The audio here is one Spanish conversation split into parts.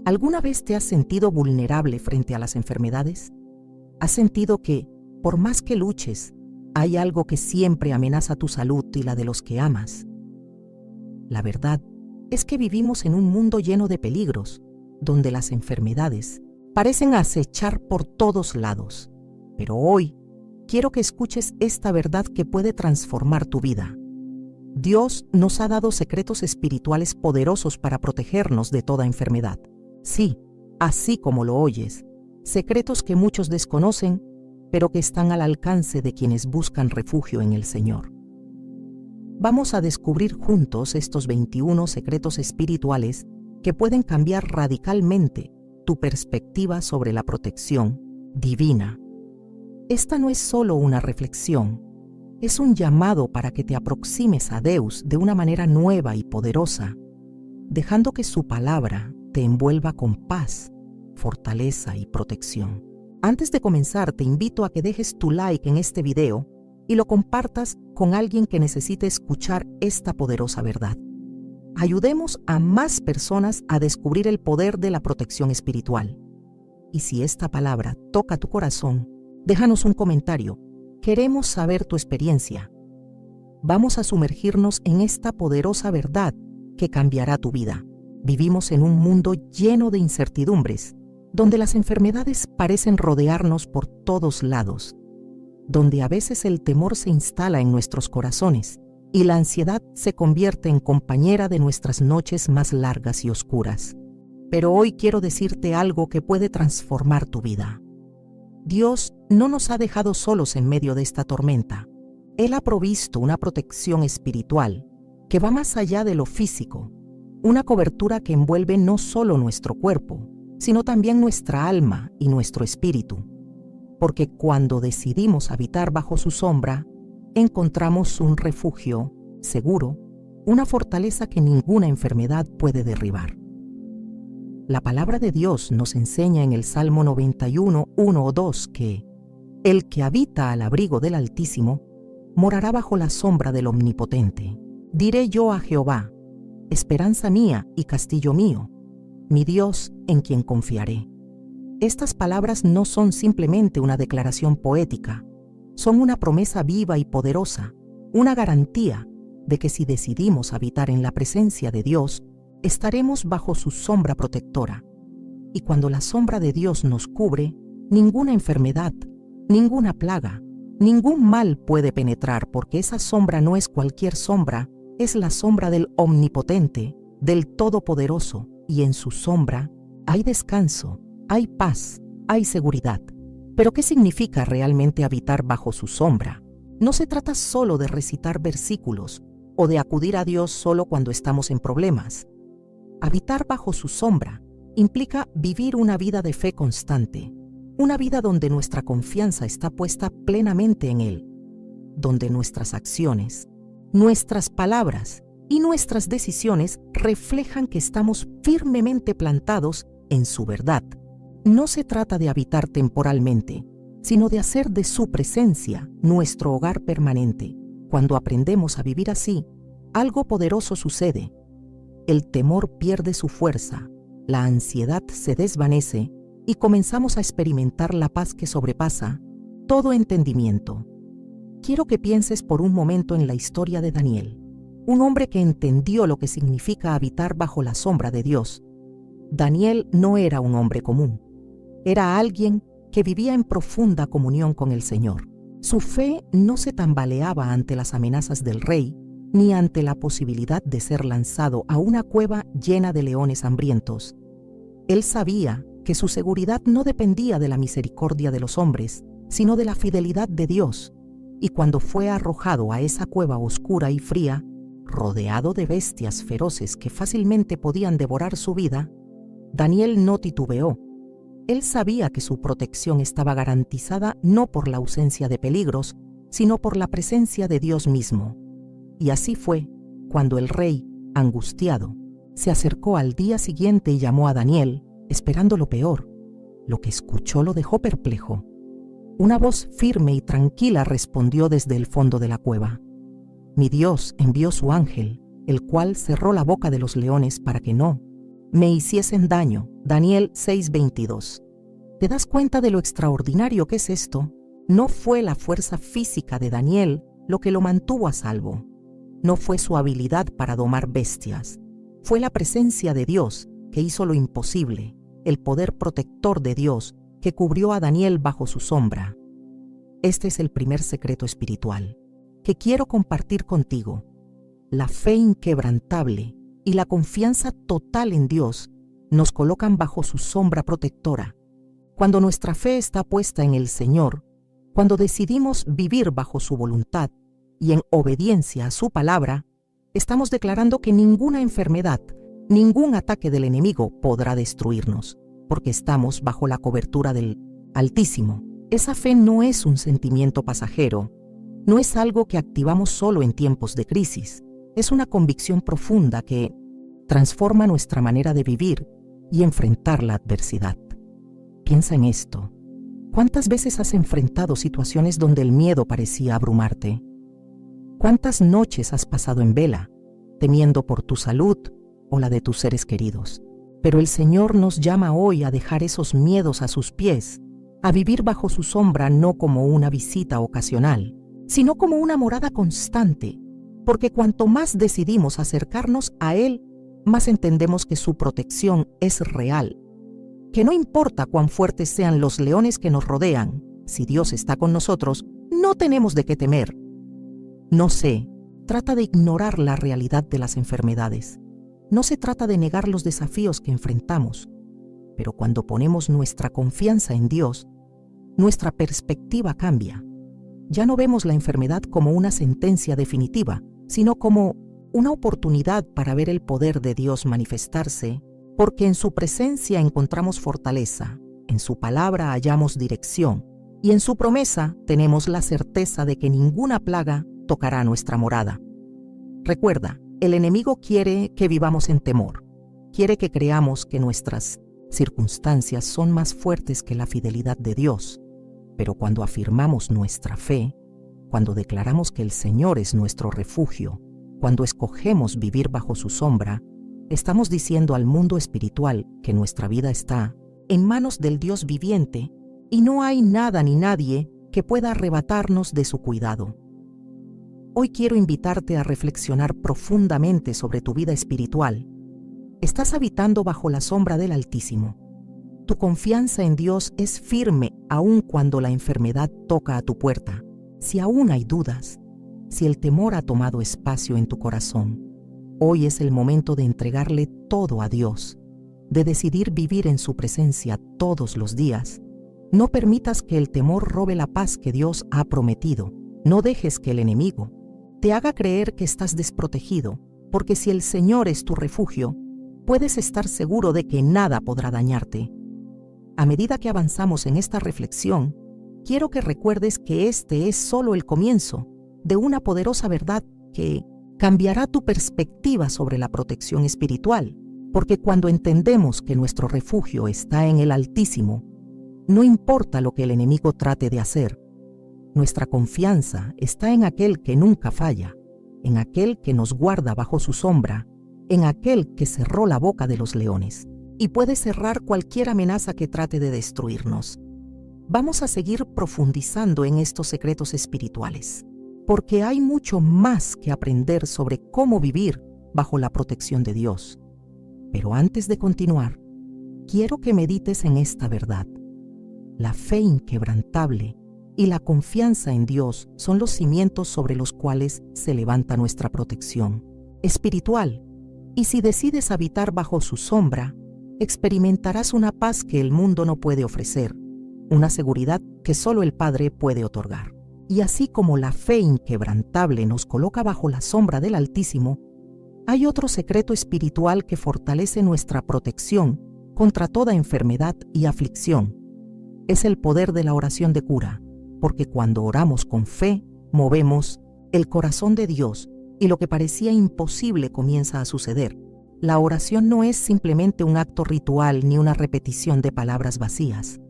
¿Alguna vez te has sentido vulnerable frente a las enfermedades? ¿Has sentido que, por más que luches, hay algo que siempre amenaza tu salud y la de los que amas? La verdad es que vivimos en un mundo lleno de peligros, donde las enfermedades parecen acechar por todos lados. Pero hoy quiero que escuches esta verdad que puede transformar tu vida. Dios nos ha dado secretos espirituales poderosos para protegernos de toda enfermedad. Sí, así como lo oyes, secretos que muchos desconocen, pero que están al alcance de quienes buscan refugio en el Señor. Vamos a descubrir juntos estos 21 secretos espirituales que pueden cambiar radicalmente tu perspectiva sobre la protección divina. Esta no es solo una reflexión, es un llamado para que te aproximes a Dios de una manera nueva y poderosa, dejando que su palabra te envuelva con paz, fortaleza y protección. Antes de comenzar, te invito a que dejes tu like en este video y lo compartas con alguien que necesite escuchar esta poderosa verdad. Ayudemos a más personas a descubrir el poder de la protección espiritual. Y si esta palabra toca tu corazón, déjanos un comentario. Queremos saber tu experiencia. Vamos a sumergirnos en esta poderosa verdad que cambiará tu vida. Vivimos en un mundo lleno de incertidumbres, donde las enfermedades parecen rodearnos por todos lados, donde a veces el temor se instala en nuestros corazones y la ansiedad se convierte en compañera de nuestras noches más largas y oscuras. Pero hoy quiero decirte algo que puede transformar tu vida. Dios no nos ha dejado solos en medio de esta tormenta. Él ha provisto una protección espiritual que va más allá de lo físico, una cobertura que envuelve no solo nuestro cuerpo, sino también nuestra alma y nuestro espíritu. Porque cuando decidimos habitar bajo su sombra, encontramos un refugio seguro, una fortaleza que ninguna enfermedad puede derribar. La palabra de Dios nos enseña en el Salmo 91, 1 o 2 que el que habita al abrigo del Altísimo morará bajo la sombra del Omnipotente. Diré yo a Jehová, esperanza mía y castillo mío, mi Dios en quien confiaré. Estas palabras no son simplemente una declaración poética, son una promesa viva y poderosa, una garantía de que si decidimos habitar en la presencia de Dios, estaremos bajo su sombra protectora. Y cuando la sombra de Dios nos cubre, ninguna enfermedad, ninguna plaga, ningún mal puede penetrar, porque esa sombra no es cualquier sombra, es la sombra del Omnipotente, del Todopoderoso, y en su sombra hay descanso, hay paz, hay seguridad. ¿Pero qué significa realmente habitar bajo su sombra? No se trata solo de recitar versículos o de acudir a Dios solo cuando estamos en problemas. Habitar bajo su sombra implica vivir una vida de fe constante, una vida donde nuestra confianza está puesta plenamente en Él, donde nuestras acciones, nuestras palabras y nuestras decisiones reflejan que estamos firmemente plantados en su verdad. No se trata de habitar temporalmente, sino de hacer de su presencia nuestro hogar permanente. Cuando aprendemos a vivir así, algo poderoso sucede. El temor pierde su fuerza, la ansiedad se desvanece y comenzamos a experimentar la paz que sobrepasa todo entendimiento. Quiero que pienses por un momento en la historia de Daniel, un hombre que entendió lo que significa habitar bajo la sombra de Dios. Daniel no era un hombre común, era alguien que vivía en profunda comunión con el Señor. Su fe no se tambaleaba ante las amenazas del rey, ni ante la posibilidad de ser lanzado a una cueva llena de leones hambrientos. Él sabía que su seguridad no dependía de la misericordia de los hombres, sino de la fidelidad de Dios. Y cuando fue arrojado a esa cueva oscura y fría, rodeado de bestias feroces que fácilmente podían devorar su vida, Daniel no titubeó. Él sabía que su protección estaba garantizada no por la ausencia de peligros, sino por la presencia de Dios mismo. Y así fue cuando el rey, angustiado, se acercó al día siguiente y llamó a Daniel, esperando lo peor. Lo que escuchó lo dejó perplejo. Una voz firme y tranquila respondió desde el fondo de la cueva. Mi Dios envió su ángel, el cual cerró la boca de los leones para que no me hiciesen daño. Daniel 6:22. ¿Te das cuenta de lo extraordinario que es esto? No fue la fuerza física de Daniel lo que lo mantuvo a salvo. No fue su habilidad para domar bestias. Fue la presencia de Dios que hizo lo imposible, el poder protector de Dios que cubrió a Daniel bajo su sombra. Este es el primer secreto espiritual que quiero compartir contigo. La fe inquebrantable y la confianza total en Dios nos colocan bajo su sombra protectora. Cuando nuestra fe está puesta en el Señor, cuando decidimos vivir bajo su voluntad y en obediencia a su palabra, estamos declarando que ninguna enfermedad, ningún ataque del enemigo podrá destruirnos, porque estamos bajo la cobertura del Altísimo. Esa fe no es un sentimiento pasajero, no es algo que activamos solo en tiempos de crisis. Es una convicción profunda que transforma nuestra manera de vivir y enfrentar la adversidad. Piensa en esto. ¿Cuántas veces has enfrentado situaciones donde el miedo parecía abrumarte? ¿Cuántas noches has pasado en vela, temiendo por tu salud o la de tus seres queridos? Pero el Señor nos llama hoy a dejar esos miedos a sus pies, a vivir bajo su sombra no como una visita ocasional, sino como una morada constante, porque cuanto más decidimos acercarnos a Él, más entendemos que su protección es real, que no importa cuán fuertes sean los leones que nos rodean, si Dios está con nosotros, no tenemos de qué temer. No sé, trata de ignorar la realidad de las enfermedades. No se trata de negar los desafíos que enfrentamos, pero cuando ponemos nuestra confianza en Dios, nuestra perspectiva cambia. Ya no vemos la enfermedad como una sentencia definitiva, sino como una oportunidad para ver el poder de Dios manifestarse, porque en su presencia encontramos fortaleza, en su palabra hallamos dirección, y en su promesa tenemos la certeza de que ninguna plaga tocará nuestra morada. Recuerda, el enemigo quiere que vivamos en temor, quiere que creamos que nuestras circunstancias son más fuertes que la fidelidad de Dios, pero cuando afirmamos nuestra fe, cuando declaramos que el Señor es nuestro refugio, cuando escogemos vivir bajo su sombra, estamos diciendo al mundo espiritual que nuestra vida está en manos del Dios viviente y no hay nada ni nadie que pueda arrebatarnos de su cuidado. Hoy quiero invitarte a reflexionar profundamente sobre tu vida espiritual. Estás habitando bajo la sombra del Altísimo. Tu confianza en Dios es firme aun cuando la enfermedad toca a tu puerta. Si aún hay dudas, si el temor ha tomado espacio en tu corazón, hoy es el momento de entregarle todo a Dios, de decidir vivir en su presencia todos los días. No permitas que el temor robe la paz que Dios ha prometido. No dejes que el enemigo te haga creer que estás desprotegido, porque si el Señor es tu refugio, puedes estar seguro de que nada podrá dañarte. A medida que avanzamos en esta reflexión, quiero que recuerdes que este es solo el comienzo de una poderosa verdad que cambiará tu perspectiva sobre la protección espiritual, porque cuando entendemos que nuestro refugio está en el Altísimo, no importa lo que el enemigo trate de hacer, nuestra confianza está en aquel que nunca falla, en aquel que nos guarda bajo su sombra, en aquel que cerró la boca de los leones y puede cerrar cualquier amenaza que trate de destruirnos. Vamos a seguir profundizando en estos secretos espirituales, porque hay mucho más que aprender sobre cómo vivir bajo la protección de Dios. Pero antes de continuar, quiero que medites en esta verdad. La fe inquebrantable y la confianza en Dios son los cimientos sobre los cuales se levanta nuestra protección espiritual. Y si decides habitar bajo su sombra, experimentarás una paz que el mundo no puede ofrecer, una seguridad que solo el Padre puede otorgar. Y así como la fe inquebrantable nos coloca bajo la sombra del Altísimo, hay otro secreto espiritual que fortalece nuestra protección contra toda enfermedad y aflicción. Es el poder de la oración de cura, porque cuando oramos con fe, movemos el corazón de Dios y lo que parecía imposible comienza a suceder. La oración no es simplemente un acto ritual ni una repetición de palabras vacías.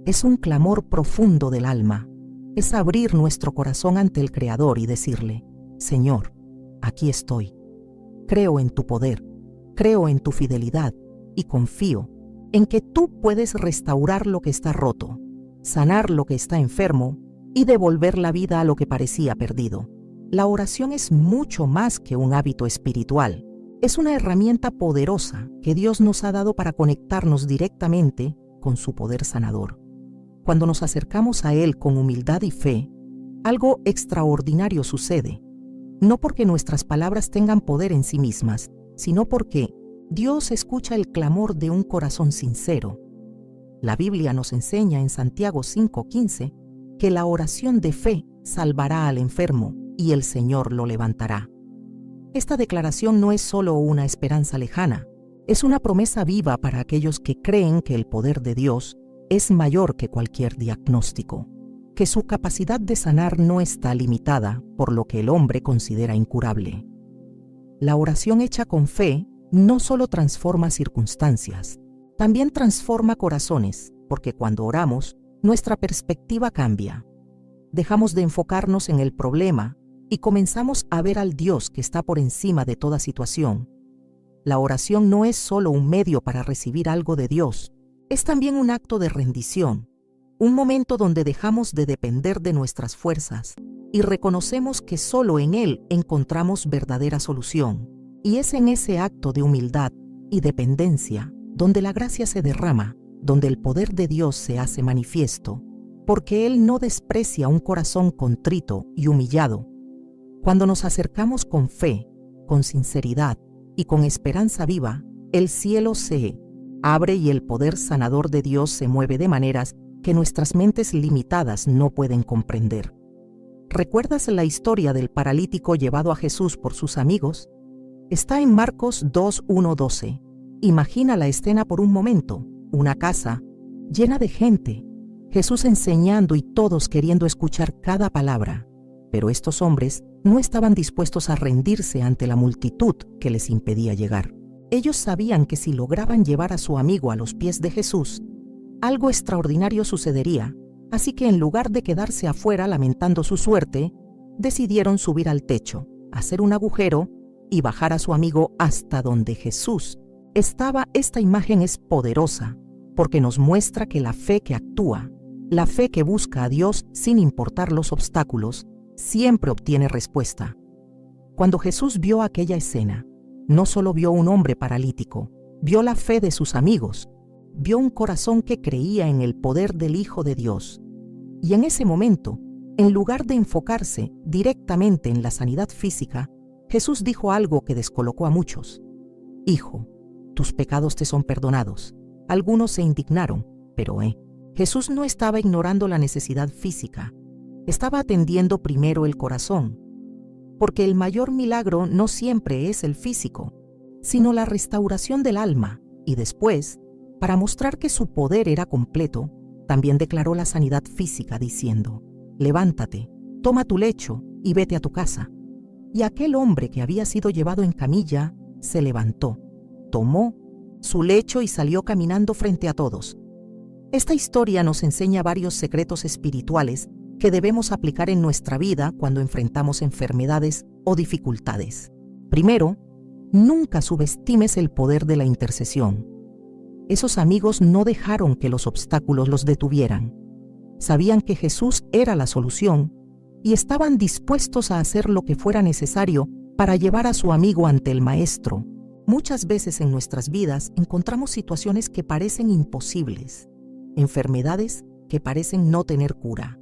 Es un clamor profundo del alma. Es abrir nuestro corazón ante el Creador y decirle: Señor, aquí estoy. Creo en tu poder, creo en tu fidelidad y confío en que tú puedes restaurar lo que está roto, sanar lo que está enfermo y devolver la vida a lo que parecía perdido. La oración es mucho más que un hábito espiritual. Es una herramienta poderosa que Dios nos ha dado para conectarnos directamente con su poder sanador. Cuando nos acercamos a Él con humildad y fe, algo extraordinario sucede. No porque nuestras palabras tengan poder en sí mismas, sino porque Dios escucha el clamor de un corazón sincero. La Biblia nos enseña en Santiago 5:15 que la oración de fe salvará al enfermo y el Señor lo levantará. Esta declaración no es solo una esperanza lejana, es una promesa viva para aquellos que creen que el poder de Dios es mayor que cualquier diagnóstico, que su capacidad de sanar no está limitada por lo que el hombre considera incurable. La oración hecha con fe no solo transforma circunstancias, también transforma corazones, porque cuando oramos, nuestra perspectiva cambia. Dejamos de enfocarnos en el problema y comenzamos a ver al Dios que está por encima de toda situación. La oración no es solo un medio para recibir algo de Dios, es también un acto de rendición, un momento donde dejamos de depender de nuestras fuerzas y reconocemos que solo en Él encontramos verdadera solución. Y es en ese acto de humildad y dependencia donde la gracia se derrama, donde el poder de Dios se hace manifiesto, porque Él no desprecia un corazón contrito y humillado. Cuando nos acercamos con fe, con sinceridad y con esperanza viva, el cielo se abre y el poder sanador de Dios se mueve de maneras que nuestras mentes limitadas no pueden comprender. ¿Recuerdas la historia del paralítico llevado a Jesús por sus amigos? Está en Marcos 2:1-12. Imagina la escena por un momento, una casa llena de gente, Jesús enseñando y todos queriendo escuchar cada palabra. Pero estos hombres no estaban dispuestos a rendirse ante la multitud que les impedía llegar. Ellos sabían que si lograban llevar a su amigo a los pies de Jesús, algo extraordinario sucedería, así que en lugar de quedarse afuera lamentando su suerte, decidieron subir al techo, hacer un agujero y bajar a su amigo hasta donde Jesús estaba. Esta imagen es poderosa porque nos muestra que la fe que actúa, la fe que busca a Dios sin importar los obstáculos, siempre obtiene respuesta. Cuando Jesús vio aquella escena, no solo vio un hombre paralítico, vio la fe de sus amigos, vio un corazón que creía en el poder del Hijo de Dios. Y en ese momento, en lugar de enfocarse directamente en la sanidad física, Jesús dijo algo que descolocó a muchos. Hijo, tus pecados te son perdonados. Algunos se indignaron, pero Jesús no estaba ignorando la necesidad física. Estaba atendiendo primero el corazón, porque el mayor milagro no siempre es el físico, sino la restauración del alma, y después, para mostrar que su poder era completo, también declaró la sanidad física diciendo: levántate, toma tu lecho y vete a tu casa. Y aquel hombre que había sido llevado en camilla se levantó, tomó su lecho y salió caminando frente a todos. Esta historia nos enseña varios secretos espirituales que debemos aplicar en nuestra vida cuando enfrentamos enfermedades o dificultades. Primero, nunca subestimes el poder de la intercesión. Esos amigos no dejaron que los obstáculos los detuvieran. Sabían que Jesús era la solución y estaban dispuestos a hacer lo que fuera necesario para llevar a su amigo ante el Maestro. Muchas veces en nuestras vidas encontramos situaciones que parecen imposibles, enfermedades que parecen no tener cura,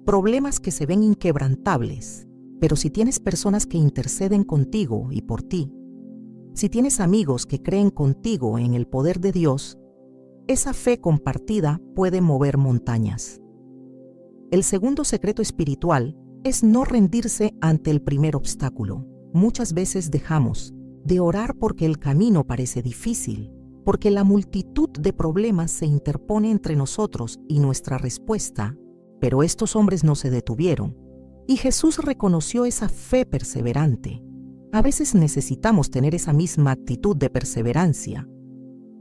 problemas que se ven inquebrantables, pero si tienes personas que interceden contigo y por ti, si tienes amigos que creen contigo en el poder de Dios, esa fe compartida puede mover montañas. El segundo secreto espiritual es no rendirse ante el primer obstáculo. Muchas veces dejamos de orar porque el camino parece difícil, porque la multitud de problemas se interpone entre nosotros y nuestra respuesta. Pero estos hombres no se detuvieron, y Jesús reconoció esa fe perseverante. A veces necesitamos tener esa misma actitud de perseverancia.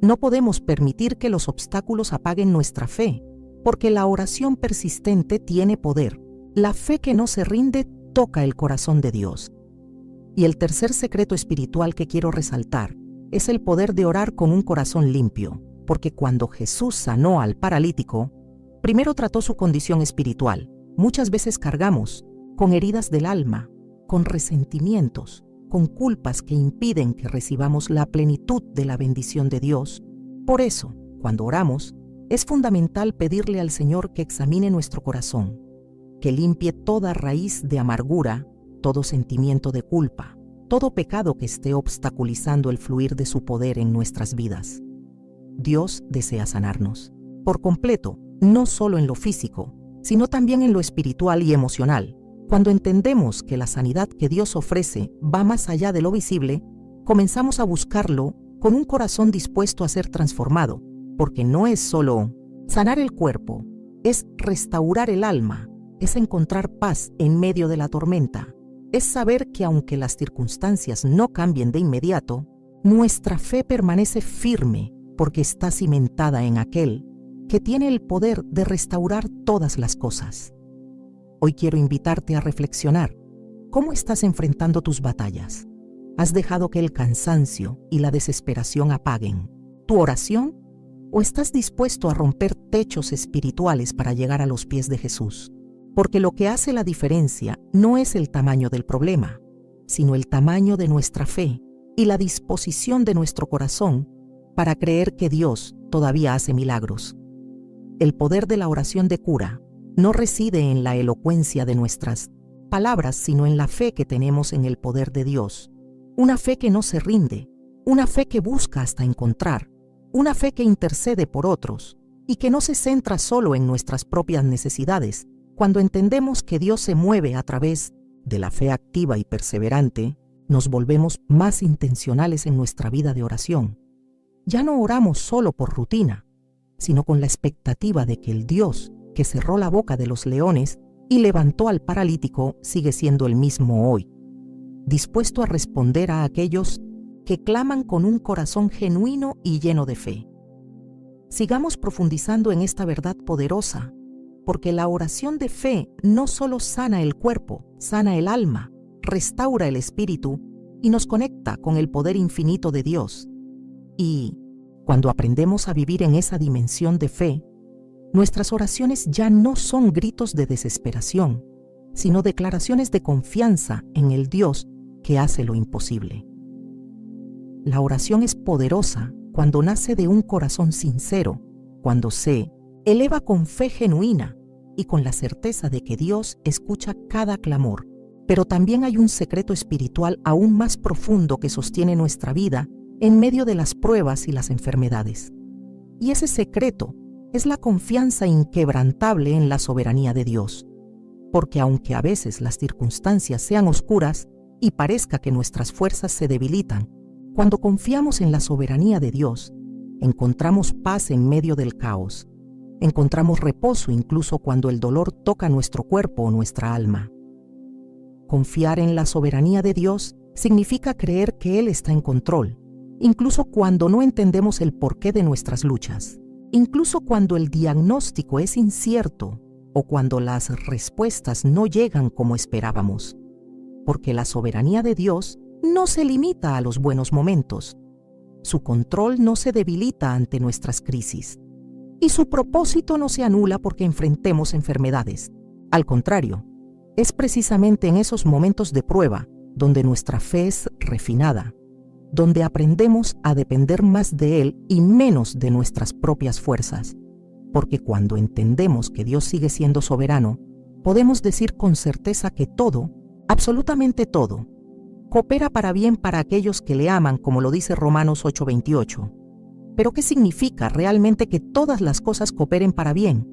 No podemos permitir que los obstáculos apaguen nuestra fe, porque la oración persistente tiene poder. La fe que no se rinde toca el corazón de Dios. Y el tercer secreto espiritual que quiero resaltar es el poder de orar con un corazón limpio, porque cuando Jesús sanó al paralítico, primero trató su condición espiritual. Muchas veces cargamos con heridas del alma, con resentimientos, con culpas que impiden que recibamos la plenitud de la bendición de Dios. Por eso, cuando oramos, es fundamental pedirle al Señor que examine nuestro corazón, que limpie toda raíz de amargura, todo sentimiento de culpa, todo pecado que esté obstaculizando el fluir de su poder en nuestras vidas. Dios desea sanarnos por completo, no solo en lo físico, sino también en lo espiritual y emocional. Cuando entendemos que la sanidad que Dios ofrece va más allá de lo visible, comenzamos a buscarlo con un corazón dispuesto a ser transformado, porque no es solo sanar el cuerpo, es restaurar el alma, es encontrar paz en medio de la tormenta, es saber que aunque las circunstancias no cambien de inmediato, nuestra fe permanece firme porque está cimentada en aquel que tiene el poder de restaurar todas las cosas. Hoy quiero invitarte a reflexionar. ¿Cómo estás enfrentando tus batallas? ¿Has dejado que el cansancio y la desesperación apaguen tu oración? ¿O estás dispuesto a romper techos espirituales para llegar a los pies de Jesús? Porque lo que hace la diferencia no es el tamaño del problema, sino el tamaño de nuestra fe y la disposición de nuestro corazón para creer que Dios todavía hace milagros. El poder de la oración de cura no reside en la elocuencia de nuestras palabras, sino en la fe que tenemos en el poder de Dios. Una fe que no se rinde, una fe que busca hasta encontrar, una fe que intercede por otros y que no se centra solo en nuestras propias necesidades. Cuando entendemos que Dios se mueve a través de la fe activa y perseverante, nos volvemos más intencionales en nuestra vida de oración. Ya no oramos solo por rutina, sino con la expectativa de que el Dios que cerró la boca de los leones y levantó al paralítico sigue siendo el mismo hoy, dispuesto a responder a aquellos que claman con un corazón genuino y lleno de fe. Sigamos profundizando en esta verdad poderosa, porque la oración de fe no solo sana el cuerpo, sana el alma, restaura el espíritu y nos conecta con el poder infinito de Dios. Y cuando aprendemos a vivir en esa dimensión de fe, nuestras oraciones ya no son gritos de desesperación, sino declaraciones de confianza en el Dios que hace lo imposible. La oración es poderosa cuando nace de un corazón sincero, cuando se eleva con fe genuina y con la certeza de que Dios escucha cada clamor. Pero también hay un secreto espiritual aún más profundo que sostiene nuestra vida en medio de las pruebas y las enfermedades. Y ese secreto es la confianza inquebrantable en la soberanía de Dios. Porque aunque a veces las circunstancias sean oscuras y parezca que nuestras fuerzas se debilitan, cuando confiamos en la soberanía de Dios, encontramos paz en medio del caos. Encontramos reposo incluso cuando el dolor toca nuestro cuerpo o nuestra alma. Confiar en la soberanía de Dios significa creer que Él está en control, incluso cuando no entendemos el porqué de nuestras luchas, incluso cuando el diagnóstico es incierto o cuando las respuestas no llegan como esperábamos. Porque la soberanía de Dios no se limita a los buenos momentos. Su control no se debilita ante nuestras crisis. Y su propósito no se anula porque enfrentemos enfermedades. Al contrario, es precisamente en esos momentos de prueba donde nuestra fe es refinada, donde aprendemos a depender más de Él y menos de nuestras propias fuerzas. Porque cuando entendemos que Dios sigue siendo soberano, podemos decir con certeza que todo, absolutamente todo, coopera para bien para aquellos que le aman, como lo dice Romanos 8:28. ¿Pero qué significa realmente que todas las cosas cooperen para bien?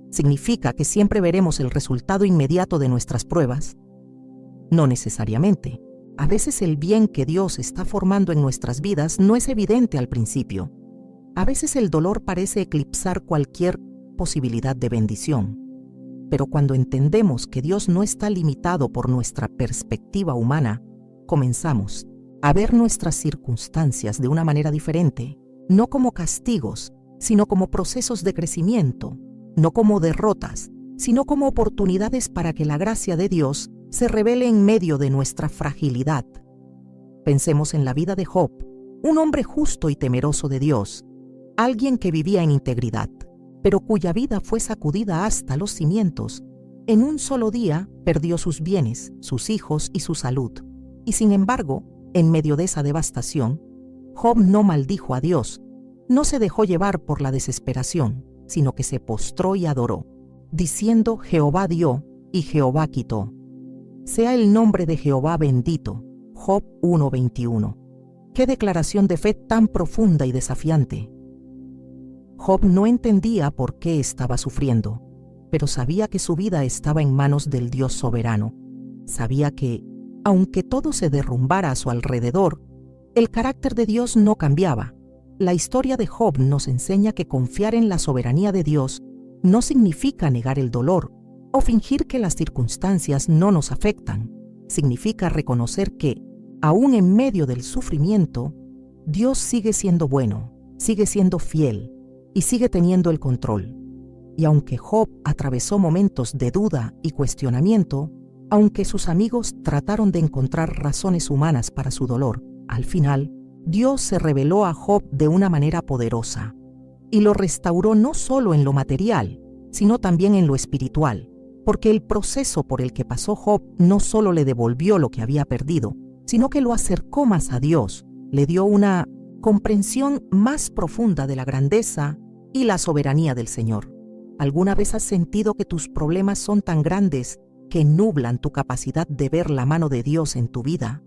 ¿Significa que siempre veremos el resultado inmediato de nuestras pruebas? No necesariamente. A veces el bien que Dios está formando en nuestras vidas no es evidente al principio. A veces el dolor parece eclipsar cualquier posibilidad de bendición. Pero cuando entendemos que Dios no está limitado por nuestra perspectiva humana, comenzamos a ver nuestras circunstancias de una manera diferente, no como castigos, sino como procesos de crecimiento, no como derrotas, sino como oportunidades para que la gracia de Dios se revele en medio de nuestra fragilidad. Pensemos en la vida de Job, un hombre justo y temeroso de Dios, alguien que vivía en integridad, pero cuya vida fue sacudida hasta los cimientos. En un solo día perdió sus bienes, sus hijos y su salud. Y sin embargo, en medio de esa devastación, Job no maldijo a Dios, no se dejó llevar por la desesperación, sino que se postró y adoró, diciendo: Jehová dio y Jehová quitó. Sea el nombre de Jehová bendito. Job 1:21. ¡Qué declaración de fe tan profunda y desafiante! Job no entendía por qué estaba sufriendo, pero sabía que su vida estaba en manos del Dios soberano. Sabía que, aunque todo se derrumbara a su alrededor, el carácter de Dios no cambiaba. La historia de Job nos enseña que confiar en la soberanía de Dios no significa negar el dolor o fingir que las circunstancias no nos afectan. Significa reconocer que, aún en medio del sufrimiento, Dios sigue siendo bueno, sigue siendo fiel y sigue teniendo el control. Y aunque Job atravesó momentos de duda y cuestionamiento, aunque sus amigos trataron de encontrar razones humanas para su dolor, al final, Dios se reveló a Job de una manera poderosa y lo restauró no solo en lo material, sino también en lo espiritual, porque el proceso por el que pasó Job no solo le devolvió lo que había perdido, sino que lo acercó más a Dios, le dio una comprensión más profunda de la grandeza y la soberanía del Señor. ¿Alguna vez has sentido que tus problemas son tan grandes que nublan tu capacidad de ver la mano de Dios en tu vida?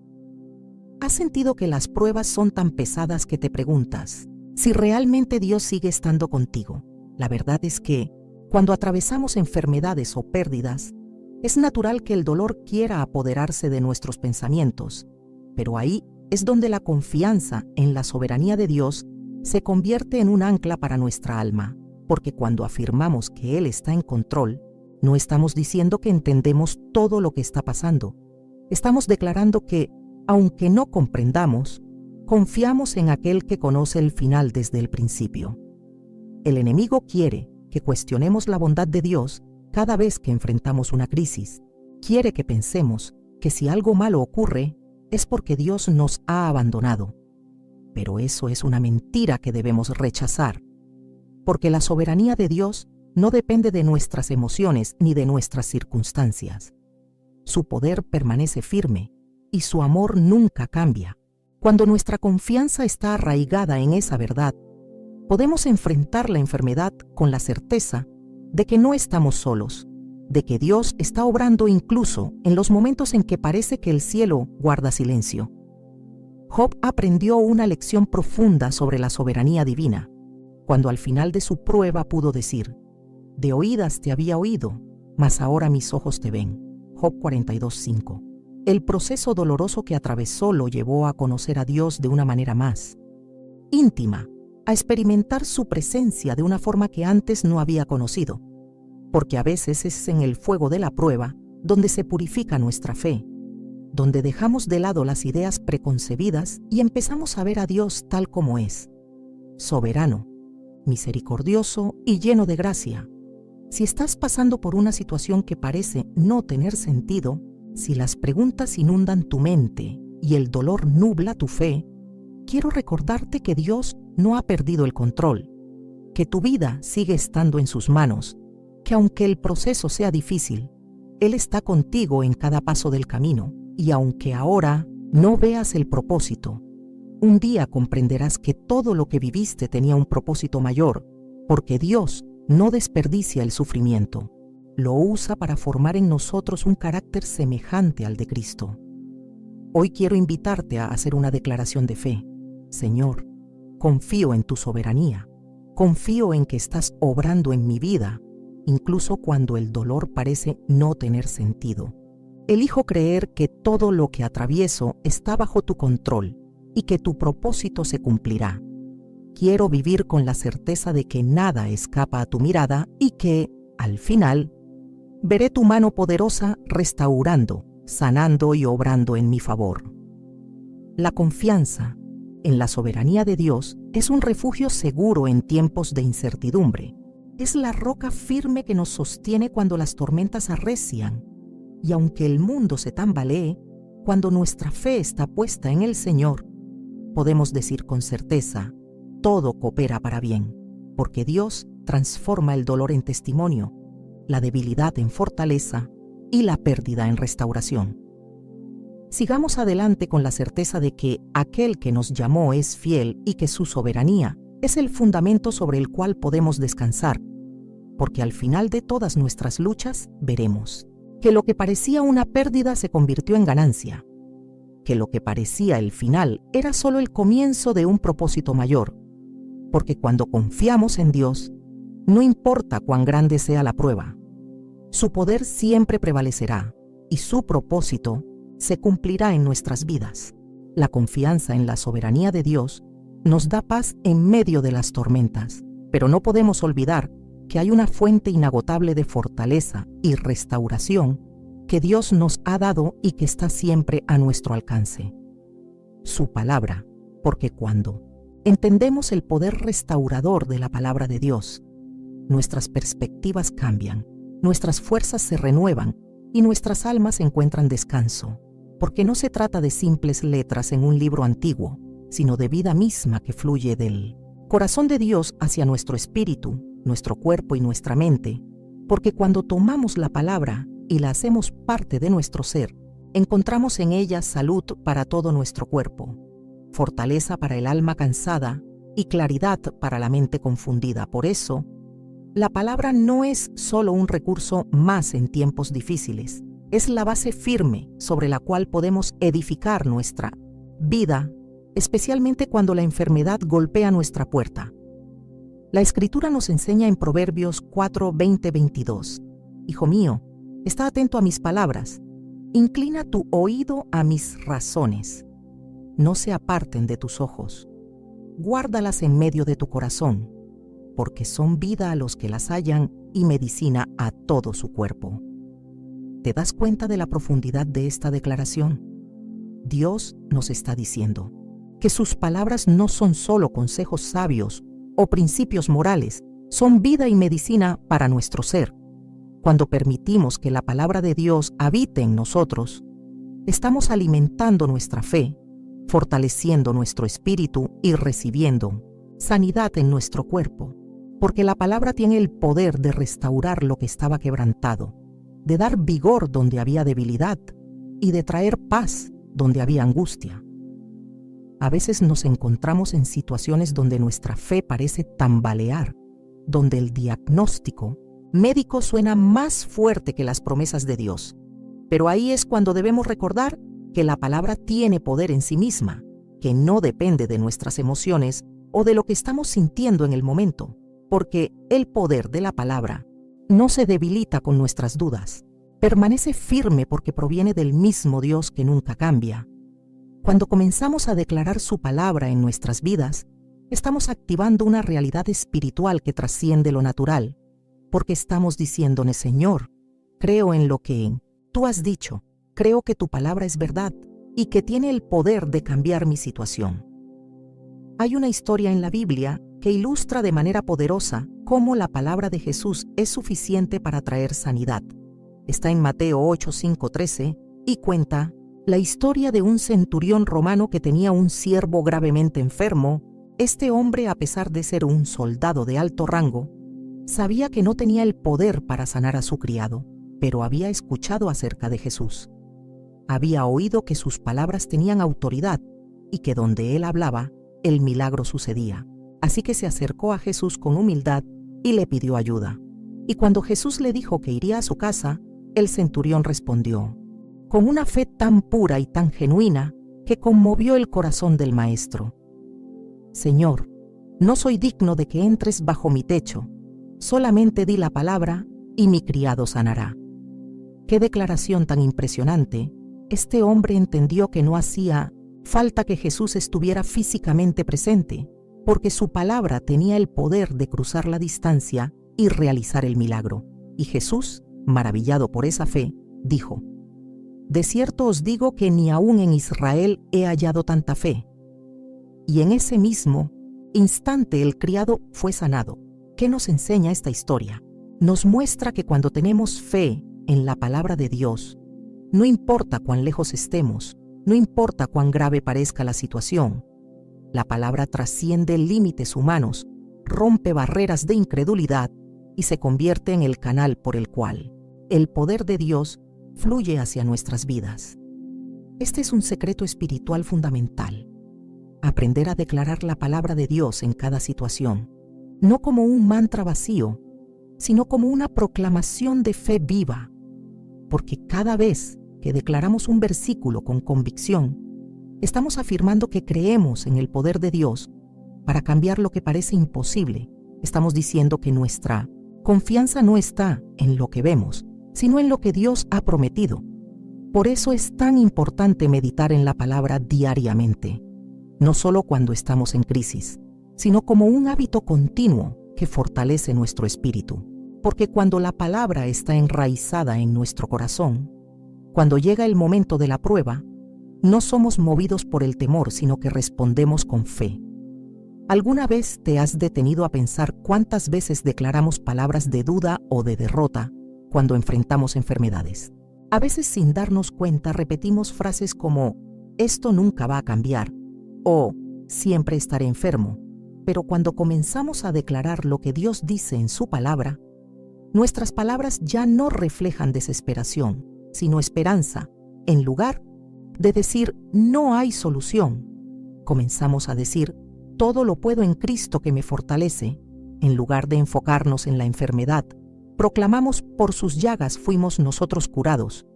¿Has sentido que las pruebas son tan pesadas que te preguntas si realmente Dios sigue estando contigo? La verdad es que, cuando atravesamos enfermedades o pérdidas, es natural que el dolor quiera apoderarse de nuestros pensamientos, pero ahí es donde la confianza en la soberanía de Dios se convierte en un ancla para nuestra alma, porque cuando afirmamos que Él está en control, no estamos diciendo que entendemos todo lo que está pasando. Estamos declarando que, aunque no comprendamos, confiamos en aquel que conoce el final desde el principio. El enemigo quiere que cuestionemos la bondad de Dios cada vez que enfrentamos una crisis. Quiere que pensemos que si algo malo ocurre, es porque Dios nos ha abandonado. Pero eso es una mentira que debemos rechazar, porque la soberanía de Dios no depende de nuestras emociones ni de nuestras circunstancias. Su poder permanece firme y su amor nunca cambia. Cuando nuestra confianza está arraigada en esa verdad, podemos enfrentar la enfermedad con la certeza de que no estamos solos, de que Dios está obrando incluso en los momentos en que parece que el cielo guarda silencio. Job aprendió una lección profunda sobre la soberanía divina, cuando al final de su prueba pudo decir: de oídas te había oído, mas ahora mis ojos te ven. Job 42:5. El proceso doloroso que atravesó lo llevó a conocer a Dios de una manera más íntima, a experimentar su presencia de una forma que antes no había conocido, porque a veces es en el fuego de la prueba donde se purifica nuestra fe, donde dejamos de lado las ideas preconcebidas y empezamos a ver a Dios tal como es: soberano, misericordioso y lleno de gracia. Si estás pasando por una situación que parece no tener sentido, si las preguntas inundan tu mente y el dolor nubla tu fe, quiero recordarte que Dios no ha perdido el control, que tu vida sigue estando en sus manos, que aunque el proceso sea difícil, Él está contigo en cada paso del camino, y aunque ahora no veas el propósito, un día comprenderás que todo lo que viviste tenía un propósito mayor, porque Dios no desperdicia el sufrimiento. Lo usa para formar en nosotros un carácter semejante al de Cristo. Hoy quiero invitarte a hacer una declaración de fe. Señor, confío en tu soberanía. Confío en que estás obrando en mi vida, incluso cuando el dolor parece no tener sentido. Elijo creer que todo lo que atravieso está bajo tu control y que tu propósito se cumplirá. Quiero vivir con la certeza de que nada escapa a tu mirada y que, al final, veré tu mano poderosa restaurando, sanando y obrando en mi favor. La confianza en la soberanía de Dios es un refugio seguro en tiempos de incertidumbre. Es la roca firme que nos sostiene cuando las tormentas arrecian. Y aunque el mundo se tambalee, cuando nuestra fe está puesta en el Señor, podemos decir con certeza, todo coopera para bien, porque Dios transforma el dolor en testimonio, la debilidad en fortaleza y la pérdida en restauración. Sigamos adelante con la certeza de que aquel que nos llamó es fiel y que su soberanía es el fundamento sobre el cual podemos descansar, porque al final de todas nuestras luchas veremos que lo que parecía una pérdida se convirtió en ganancia, que lo que parecía el final era solo el comienzo de un propósito mayor, porque cuando confiamos en Dios, no importa cuán grande sea la prueba, su poder siempre prevalecerá y su propósito se cumplirá en nuestras vidas. La confianza en la soberanía de Dios nos da paz en medio de las tormentas, pero no podemos olvidar que hay una fuente inagotable de fortaleza y restauración que Dios nos ha dado y que está siempre a nuestro alcance. Su palabra, porque cuando entendemos el poder restaurador de la palabra de Dios, nuestras perspectivas cambian, nuestras fuerzas se renuevan y nuestras almas encuentran descanso, porque no se trata de simples letras en un libro antiguo, sino de vida misma que fluye del corazón de Dios hacia nuestro espíritu, nuestro cuerpo y nuestra mente, porque cuando tomamos la palabra y la hacemos parte de nuestro ser, encontramos en ella salud para todo nuestro cuerpo, fortaleza para el alma cansada y claridad para la mente confundida. Por eso, la palabra no es solo un recurso más en tiempos difíciles, es la base firme sobre la cual podemos edificar nuestra vida, especialmente cuando la enfermedad golpea nuestra puerta. La Escritura nos enseña en Proverbios 4:20-22, Hijo mío, está atento a mis palabras, inclina tu oído a mis razones, no se aparten de tus ojos, guárdalas en medio de tu corazón, porque son vida a los que las hallan y medicina a todo su cuerpo. ¿Te das cuenta de la profundidad de esta declaración? Dios nos está diciendo que sus palabras no son solo consejos sabios o principios morales, son vida y medicina para nuestro ser. Cuando permitimos que la palabra de Dios habite en nosotros, estamos alimentando nuestra fe, fortaleciendo nuestro espíritu y recibiendo sanidad en nuestro cuerpo, porque la palabra tiene el poder de restaurar lo que estaba quebrantado, de dar vigor donde había debilidad y de traer paz donde había angustia. A veces nos encontramos en situaciones donde nuestra fe parece tambalear, donde el diagnóstico médico suena más fuerte que las promesas de Dios. Pero ahí es cuando debemos recordar que la palabra tiene poder en sí misma, que no depende de nuestras emociones o de lo que estamos sintiendo en el momento, porque el poder de la palabra no se debilita con nuestras dudas, permanece firme porque proviene del mismo Dios que nunca cambia. Cuando comenzamos a declarar su palabra en nuestras vidas, estamos activando una realidad espiritual que trasciende lo natural, porque estamos diciéndole, Señor, creo en lo que tú has dicho, creo que tu palabra es verdad y que tiene el poder de cambiar mi situación. Hay una historia en la Biblia que ilustra de manera poderosa cómo la palabra de Jesús es suficiente para traer sanidad. Está en Mateo 8:5-13 y cuenta la historia de un centurión romano que tenía un siervo gravemente enfermo. Este hombre, a pesar de ser un soldado de alto rango, sabía que no tenía el poder para sanar a su criado, pero había escuchado acerca de Jesús. Había oído que sus palabras tenían autoridad y que donde él hablaba, el milagro sucedía. Así que se acercó a Jesús con humildad y le pidió ayuda. Y cuando Jesús le dijo que iría a su casa, el centurión respondió, con una fe tan pura y tan genuina que conmovió el corazón del maestro. Señor, no soy digno de que entres bajo mi techo, solamente di la palabra y mi criado sanará. Qué declaración tan impresionante. Este hombre entendió que no hacía falta que Jesús estuviera físicamente presente, porque su palabra tenía el poder de cruzar la distancia y realizar el milagro. Y Jesús, maravillado por esa fe, dijo, de cierto os digo que ni aún en Israel he hallado tanta fe. Y en ese mismo instante el criado fue sanado. ¿Qué nos enseña esta historia? Nos muestra que cuando tenemos fe en la palabra de Dios, no importa cuán lejos estemos, no importa cuán grave parezca la situación, La palabra trasciende límites humanos, rompe barreras de incredulidad y se convierte en el canal por el cual el poder de Dios fluye hacia nuestras vidas. Este es un secreto espiritual fundamental. Aprender a declarar la palabra de Dios en cada situación, no como un mantra vacío, sino como una proclamación de fe viva, porque cada vez que declaramos un versículo con convicción, estamos afirmando que creemos en el poder de Dios para cambiar lo que parece imposible. Estamos diciendo que nuestra confianza no está en lo que vemos, sino en lo que Dios ha prometido. Por eso es tan importante meditar en la palabra diariamente, no solo cuando estamos en crisis, sino como un hábito continuo que fortalece nuestro espíritu. Porque cuando la palabra está enraizada en nuestro corazón, cuando llega el momento de la prueba, no somos movidos por el temor, sino que respondemos con fe. ¿Alguna vez te has detenido a pensar cuántas veces declaramos palabras de duda o de derrota cuando enfrentamos enfermedades? A veces, sin darnos cuenta, repetimos frases como «esto nunca va a cambiar» o «siempre estaré enfermo». Pero cuando comenzamos a declarar lo que Dios dice en su palabra, nuestras palabras ya no reflejan desesperación, sino esperanza. En lugar de decir «no hay solución», comenzamos a decir «todo lo puedo en Cristo que me fortalece». En lugar de enfocarnos en la enfermedad, proclamamos «por sus llagas fuimos nosotros curados».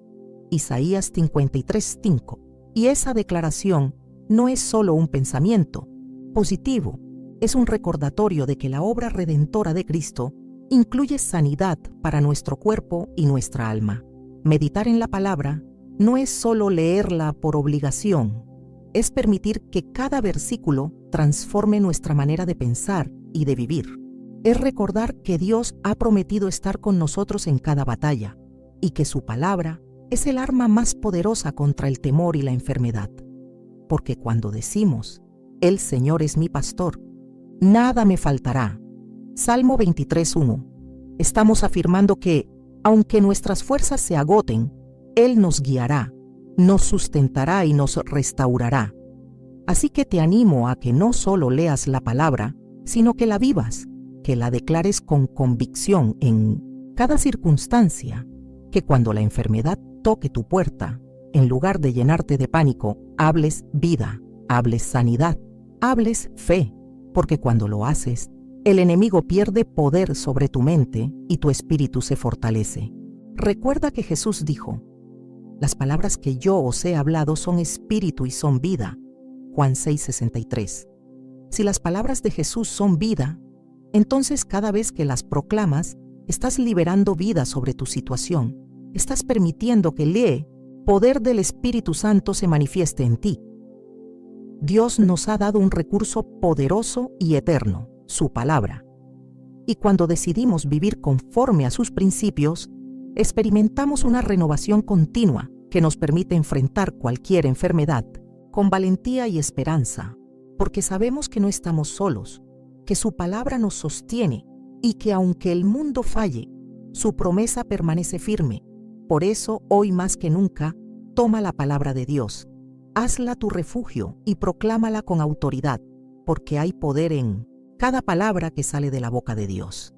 Isaías 53:5. Y esa declaración no es solo un pensamiento positivo, es un recordatorio de que la obra redentora de Cristo incluye sanidad para nuestro cuerpo y nuestra alma. Meditar en la palabra no es solo leerla por obligación, es permitir que cada versículo transforme nuestra manera de pensar y de vivir. Es recordar que Dios ha prometido estar con nosotros en cada batalla y que su palabra es el arma más poderosa contra el temor y la enfermedad. Porque cuando decimos, «El Señor es mi pastor, nada me faltará», Salmo 23:1, estamos afirmando que, aunque nuestras fuerzas se agoten, Él nos guiará, nos sustentará y nos restaurará. Así que te animo a que no solo leas la palabra, sino que la vivas, que la declares con convicción en cada circunstancia, que cuando la enfermedad toque tu puerta, en lugar de llenarte de pánico, hables vida, hables sanidad, hables fe, porque cuando lo haces, el enemigo pierde poder sobre tu mente y tu espíritu se fortalece. Recuerda que Jesús dijo, «Las palabras que yo os he hablado son espíritu y son vida». Juan 6:63. Si las palabras de Jesús son vida, entonces cada vez que las proclamas, estás liberando vida sobre tu situación. Estás permitiendo que el poder del Espíritu Santo se manifieste en ti. Dios nos ha dado un recurso poderoso y eterno, su palabra. Y cuando decidimos vivir conforme a sus principios, experimentamos una renovación continua que nos permite enfrentar cualquier enfermedad con valentía y esperanza, porque sabemos que no estamos solos, que su palabra nos sostiene y que aunque el mundo falle, su promesa permanece firme. Por eso, hoy más que nunca, toma la palabra de Dios, hazla tu refugio y proclámala con autoridad, porque hay poder en cada palabra que sale de la boca de Dios.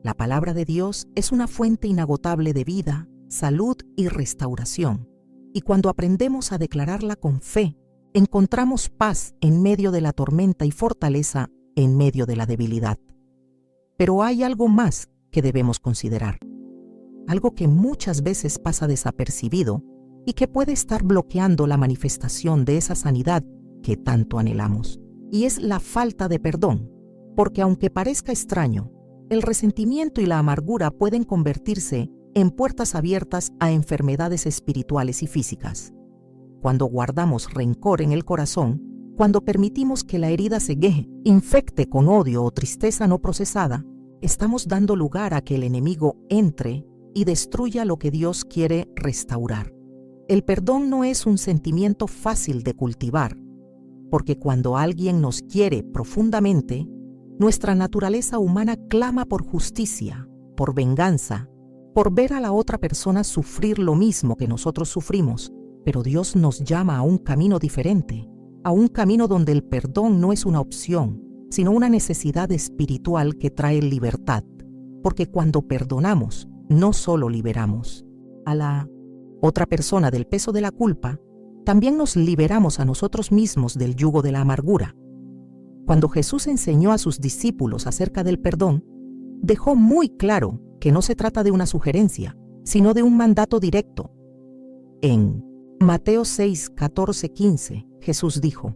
La palabra de Dios es una fuente inagotable de vida, salud y restauración, y cuando aprendemos a declararla con fe, encontramos paz en medio de la tormenta y fortaleza en medio de la debilidad. Pero hay algo más que debemos considerar, algo que muchas veces pasa desapercibido y que puede estar bloqueando la manifestación de esa sanidad que tanto anhelamos, y es la falta de perdón, porque aunque parezca extraño, el resentimiento y la amargura pueden convertirse en puertas abiertas a enfermedades espirituales y físicas. Cuando guardamos rencor en el corazón, cuando permitimos que la herida se infecte con odio o tristeza no procesada, estamos dando lugar a que el enemigo entre y destruya lo que Dios quiere restaurar. El perdón no es un sentimiento fácil de cultivar, porque cuando alguien nos quiere profundamente, nuestra naturaleza humana clama por justicia, por venganza, por ver a la otra persona sufrir lo mismo que nosotros sufrimos. Pero Dios nos llama a un camino diferente. a un camino donde el perdón no es una opción, sino una necesidad espiritual que trae libertad, porque cuando perdonamos, no solo liberamos a la otra persona del peso de la culpa, también nos liberamos a nosotros mismos del yugo de la amargura. Cuando Jesús enseñó a sus discípulos acerca del perdón, dejó muy claro que no se trata de una sugerencia, sino de un mandato directo. En Mateo 6, 14, 15, Jesús dijo: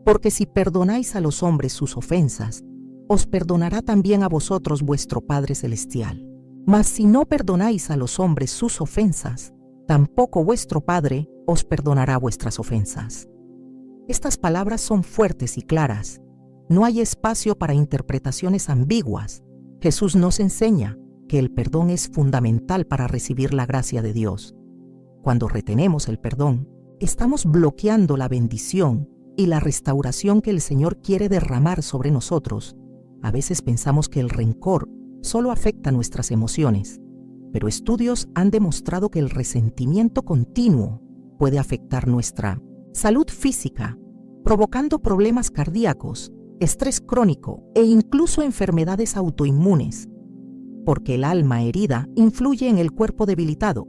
«Porque si perdonáis a los hombres sus ofensas, os perdonará también a vosotros vuestro Padre Celestial. Mas si no perdonáis a los hombres sus ofensas, tampoco vuestro Padre os perdonará vuestras ofensas». Estas palabras son fuertes y claras. No hay espacio para interpretaciones ambiguas. Jesús nos enseña que el perdón es fundamental para recibir la gracia de Dios. Cuando retenemos el perdón, estamos bloqueando la bendición y la restauración que el Señor quiere derramar sobre nosotros. A veces pensamos que el rencor solo afecta nuestras emociones, pero estudios han demostrado que el resentimiento continuo puede afectar nuestra salud física, provocando problemas cardíacos, estrés crónico e incluso enfermedades autoinmunes, porque el alma herida influye en el cuerpo debilitado,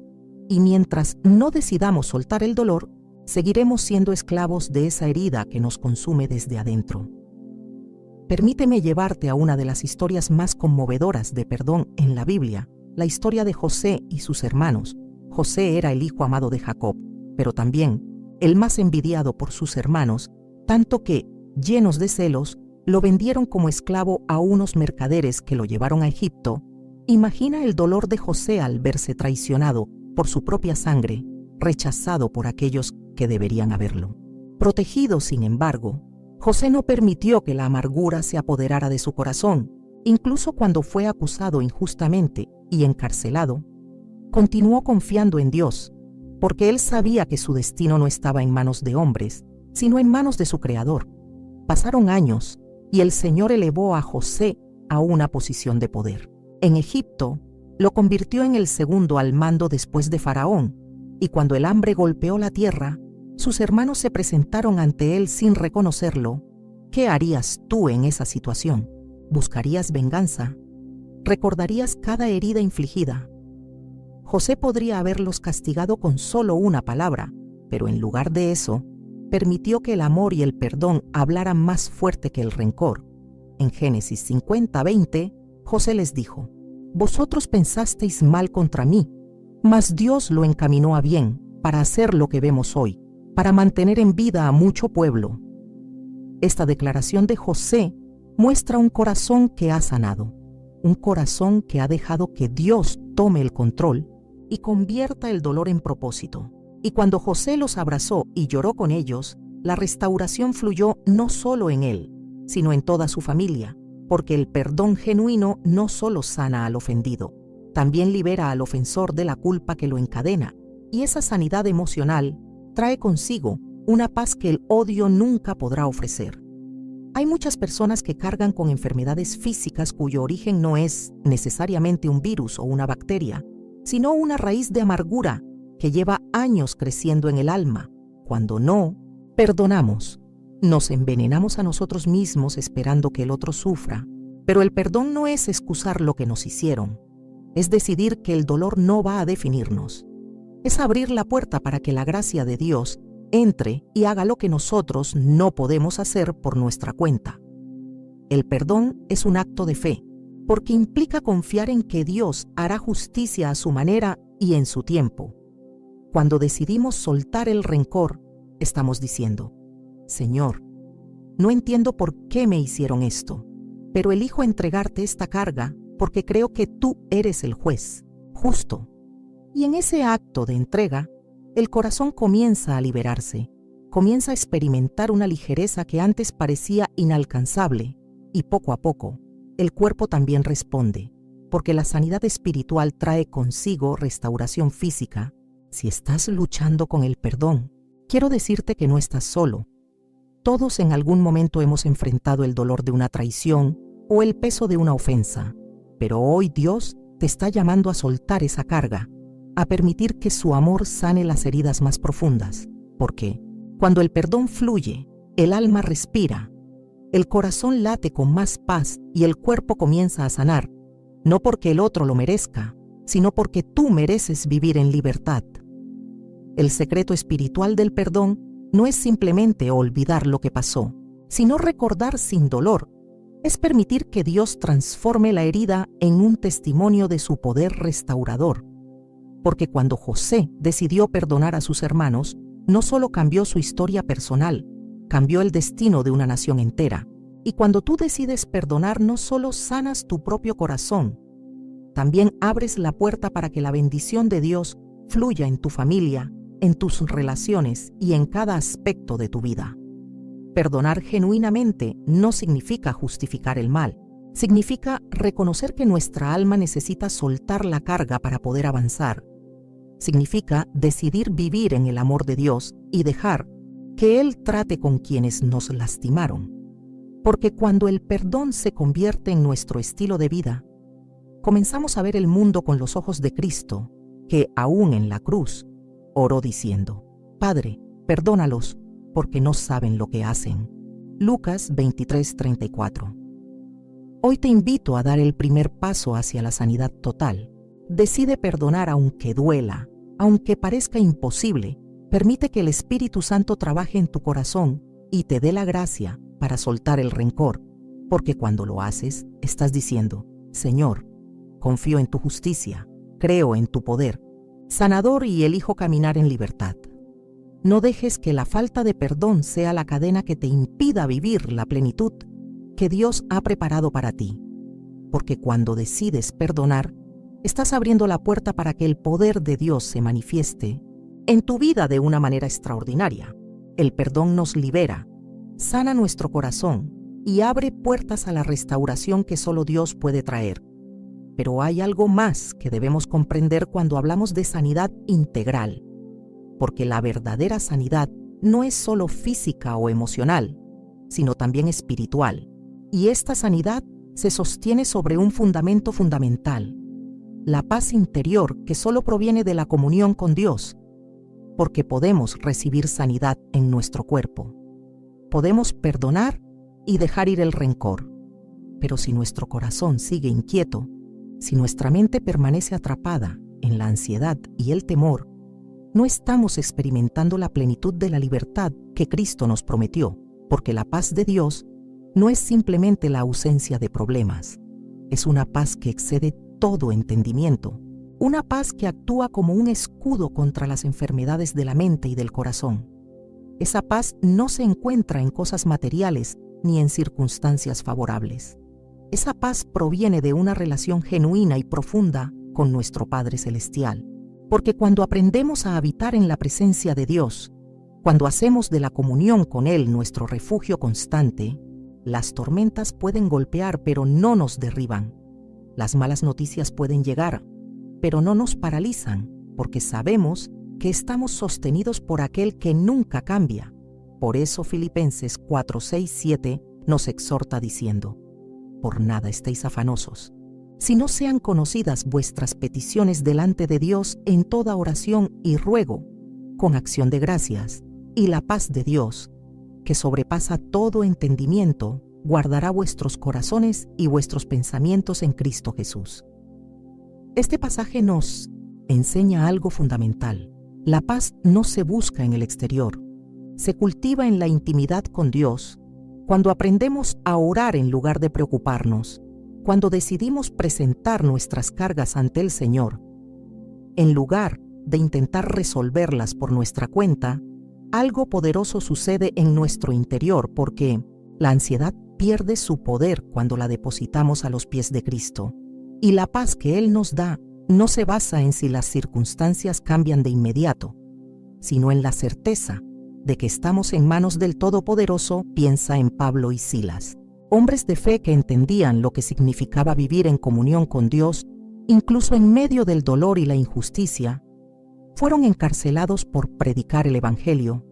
y mientras no decidamos soltar el dolor, seguiremos siendo esclavos de esa herida que nos consume desde adentro. Permíteme llevarte a una de las historias más conmovedoras de perdón en la Biblia, la historia de José y sus hermanos. José era el hijo amado de Jacob, pero también el más envidiado por sus hermanos, tanto que, llenos de celos, lo vendieron como esclavo a unos mercaderes que lo llevaron a Egipto. Imagina el dolor de José al verse traicionado por su propia sangre, rechazado por aquellos que deberían haberlo protegido. Sin embargo, José no permitió que la amargura se apoderara de su corazón. Incluso cuando fue acusado injustamente y encarcelado, continuó confiando en Dios, porque él sabía que su destino no estaba en manos de hombres, sino en manos de su Creador. Pasaron años y el Señor elevó a José a una posición de poder. En Egipto, lo convirtió en el segundo al mando después de Faraón, y cuando el hambre golpeó la tierra, sus hermanos se presentaron ante él sin reconocerlo. ¿Qué harías tú en esa situación? ¿Buscarías venganza? ¿Recordarías cada herida infligida? José podría haberlos castigado con solo una palabra, pero en lugar de eso, permitió que el amor y el perdón hablaran más fuerte que el rencor. En Génesis 50:20, José les dijo: «Vosotros pensasteis mal contra mí, mas Dios lo encaminó a bien para hacer lo que vemos hoy, para mantener en vida a mucho pueblo». Esta declaración de José muestra un corazón que ha sanado, un corazón que ha dejado que Dios tome el control y convierta el dolor en propósito. Y cuando José los abrazó y lloró con ellos, la restauración fluyó no solo en él, sino en toda su familia, porque el perdón genuino no solo sana al ofendido, también libera al ofensor de la culpa que lo encadena, y esa sanidad emocional trae consigo una paz que el odio nunca podrá ofrecer. Hay muchas personas que cargan con enfermedades físicas cuyo origen no es necesariamente un virus o una bacteria, sino una raíz de amargura que lleva años creciendo en el alma. Cuando no perdonamos, nos envenenamos a nosotros mismos esperando que el otro sufra. Pero el perdón no es excusar lo que nos hicieron, es decidir que el dolor no va a definirnos. Es abrir la puerta para que la gracia de Dios entre y haga lo que nosotros no podemos hacer por nuestra cuenta. El perdón es un acto de fe, porque implica confiar en que Dios hará justicia a su manera y en su tiempo. Cuando decidimos soltar el rencor, estamos diciendo: «Señor, no entiendo por qué me hicieron esto, pero elijo entregarte esta carga porque creo que tú eres el juez justo». Y en ese acto de entrega, el corazón comienza a liberarse, comienza a experimentar una ligereza que antes parecía inalcanzable, y poco a poco, el cuerpo también responde, porque la sanidad espiritual trae consigo restauración física. Si estás luchando con el perdón, quiero decirte que no estás solo. Todos en algún momento hemos enfrentado el dolor de una traición o el peso de una ofensa, pero hoy Dios te está llamando a soltar esa carga, a permitir que su amor sane las heridas más profundas, porque cuando el perdón fluye, el alma respira, el corazón late con más paz y el cuerpo comienza a sanar, no porque el otro lo merezca, sino porque tú mereces vivir en libertad. El secreto espiritual del perdón no es simplemente olvidar lo que pasó, sino recordar sin dolor. Es permitir que Dios transforme la herida en un testimonio de su poder restaurador. Porque cuando José decidió perdonar a sus hermanos, no solo cambió su historia personal, cambió el destino de una nación entera. Y cuando tú decides perdonar, no solo sanas tu propio corazón, también abres la puerta para que la bendición de Dios fluya en tu familia, en tus relaciones y en cada aspecto de tu vida. Perdonar genuinamente no significa justificar el mal, significa reconocer que nuestra alma necesita soltar la carga para poder avanzar. Significa decidir vivir en el amor de Dios y dejar que Él trate con quienes nos lastimaron. Porque cuando el perdón se convierte en nuestro estilo de vida, comenzamos a ver el mundo con los ojos de Cristo, que aún en la cruz oró diciendo: Padre, perdónalos, porque no saben lo que hacen. Lucas 23:34. Hoy te invito a dar el primer paso hacia la sanidad total. Decide perdonar aunque duela, aunque parezca imposible. Permite que el Espíritu Santo trabaje en tu corazón y te dé la gracia para soltar el rencor, porque cuando lo haces, estás diciendo: Señor, confío en tu justicia, creo en tu poder, sanador, y elijo caminar en libertad. No dejes que la falta de perdón sea la cadena que te impida vivir la plenitud que Dios ha preparado para ti, porque cuando decides perdonar, estás abriendo la puerta para que el poder de Dios se manifieste en tu vida de una manera extraordinaria. El perdón nos libera, sana nuestro corazón y abre puertas a la restauración que solo Dios puede traer. Pero hay algo más que debemos comprender cuando hablamos de sanidad integral, porque la verdadera sanidad no es solo física o emocional, sino también espiritual. Y esta sanidad se sostiene sobre un fundamento fundamental: la paz interior que solo proviene de la comunión con Dios, porque podemos recibir sanidad en nuestro cuerpo. Podemos perdonar y dejar ir el rencor, pero si nuestro corazón sigue inquieto, si nuestra mente permanece atrapada en la ansiedad y el temor, no estamos experimentando la plenitud de la libertad que Cristo nos prometió, porque la paz de Dios no es simplemente la ausencia de problemas, es una paz que excede todo entendimiento, una paz que actúa como un escudo contra las enfermedades de la mente y del corazón. Esa paz no se encuentra en cosas materiales ni en circunstancias favorables. Esa paz proviene de una relación genuina y profunda con nuestro Padre Celestial. Porque cuando aprendemos a habitar en la presencia de Dios, cuando hacemos de la comunión con Él nuestro refugio constante, las tormentas pueden golpear pero no nos derriban. Las malas noticias pueden llegar, pero no nos paralizan, porque sabemos que estamos sostenidos por aquel que nunca cambia. Por eso Filipenses 4:6-7 nos exhorta diciendo: Por nada estéis afanosos, si no sean conocidas vuestras peticiones delante de Dios en toda oración y ruego, con acción de gracias, y la paz de Dios, que sobrepasa todo entendimiento, guardará vuestros corazones y vuestros pensamientos en Cristo Jesús. Este pasaje nos enseña algo fundamental. La paz no se busca en el exterior, se cultiva en la intimidad con Dios, cuando aprendemos a orar en lugar de preocuparnos, cuando decidimos presentar nuestras cargas ante el Señor, en lugar de intentar resolverlas por nuestra cuenta. Algo poderoso sucede en nuestro interior, porque la ansiedad pierde su poder cuando la depositamos a los pies de Cristo. Y la paz que Él nos da no se basa en si las circunstancias cambian de inmediato, sino en la certeza de que estamos en manos del Todopoderoso. Piensa en Pablo y Silas, hombres de fe que entendían lo que significaba vivir en comunión con Dios, incluso en medio del dolor y la injusticia. Fueron encarcelados por predicar el Evangelio,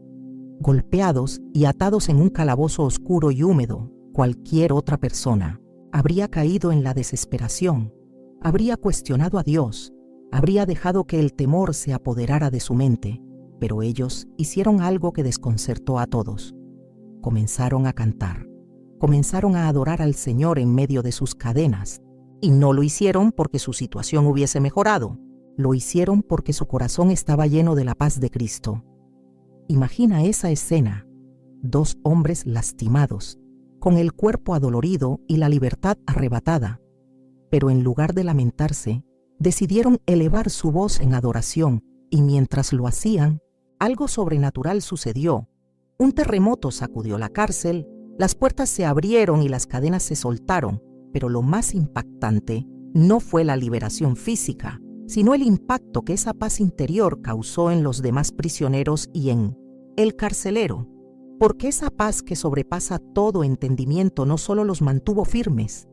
golpeados y atados en un calabozo oscuro y húmedo. Cualquier otra persona habría caído en la desesperación, habría cuestionado a Dios, habría dejado que el temor se apoderara de su mente, pero ellos hicieron algo que desconcertó a todos. comenzaron a cantar. Comenzaron a adorar al Señor en medio de sus cadenas. Y no lo hicieron porque su situación hubiese mejorado. Lo hicieron porque su corazón estaba lleno de la paz de Cristo. Imagina esa escena. 2 hombres lastimados, con el cuerpo adolorido y la libertad arrebatada. Pero en lugar de lamentarse, decidieron elevar su voz en adoración, y mientras lo hacían, algo sobrenatural sucedió. Un terremoto sacudió la cárcel, las puertas se abrieron y las cadenas se soltaron, pero lo más impactante no fue la liberación física, sino el impacto que esa paz interior causó en los demás prisioneros y en el carcelero, porque esa paz que sobrepasa todo entendimiento no solo los mantuvo firmes,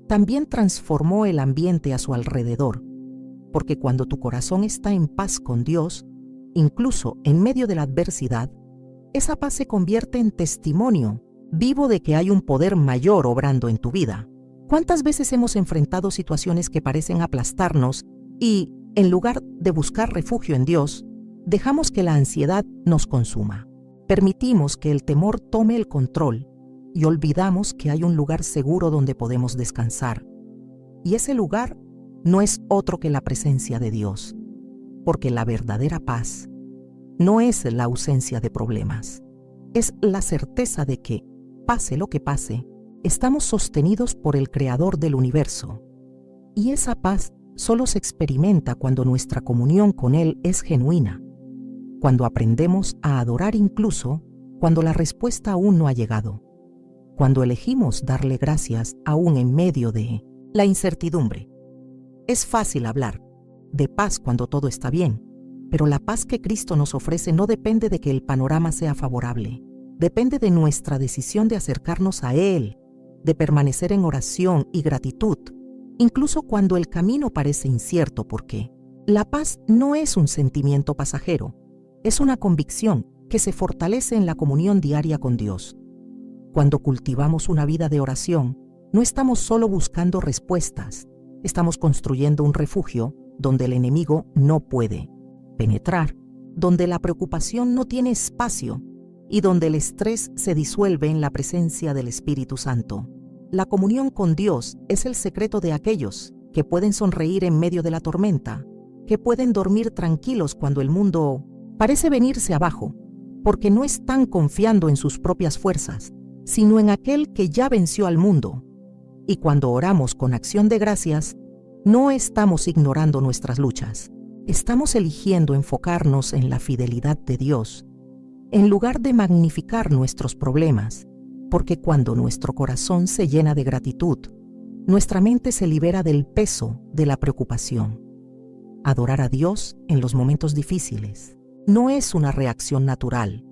también transformó el ambiente a su alrededor, porque cuando tu corazón está en paz con Dios, incluso en medio de la adversidad, esa paz se convierte en testimonio vivo de que hay un poder mayor obrando en tu vida. ¿Cuántas veces hemos enfrentado situaciones que parecen aplastarnos y, en lugar de buscar refugio en Dios, dejamos que la ansiedad nos consuma? Permitimos que el temor tome el control y olvidamos que hay un lugar seguro donde podemos descansar. Y ese lugar no es otro que la presencia de Dios, porque la verdadera paz no es la ausencia de problemas, es la certeza de que, pase lo que pase, estamos sostenidos por el Creador del universo. Y esa paz solo se experimenta cuando nuestra comunión con Él es genuina, cuando aprendemos a adorar incluso cuando la respuesta aún no ha llegado, cuando elegimos darle gracias aún en medio de la incertidumbre. Es fácil hablar de paz cuando todo está bien, pero la paz que Cristo nos ofrece no depende de que el panorama sea favorable. Depende de nuestra decisión de acercarnos a Él, de permanecer en oración y gratitud, incluso cuando el camino parece incierto, porque la paz no es un sentimiento pasajero, es una convicción que se fortalece en la comunión diaria con Dios. Cuando cultivamos una vida de oración, no estamos solo buscando respuestas, estamos construyendo un refugio donde el enemigo no puede penetrar, donde la preocupación no tiene espacio y donde el estrés se disuelve en la presencia del Espíritu Santo. La comunión con Dios es el secreto de aquellos que pueden sonreír en medio de la tormenta, que pueden dormir tranquilos cuando el mundo parece venirse abajo, porque no están confiando en sus propias fuerzas, sino en aquel que ya venció al mundo. Y cuando oramos con acción de gracias, no estamos ignorando nuestras luchas, estamos eligiendo enfocarnos en la fidelidad de Dios, en lugar de magnificar nuestros problemas, porque cuando nuestro corazón se llena de gratitud, nuestra mente se libera del peso de la preocupación. Adorar a Dios en los momentos difíciles no es una reacción natural,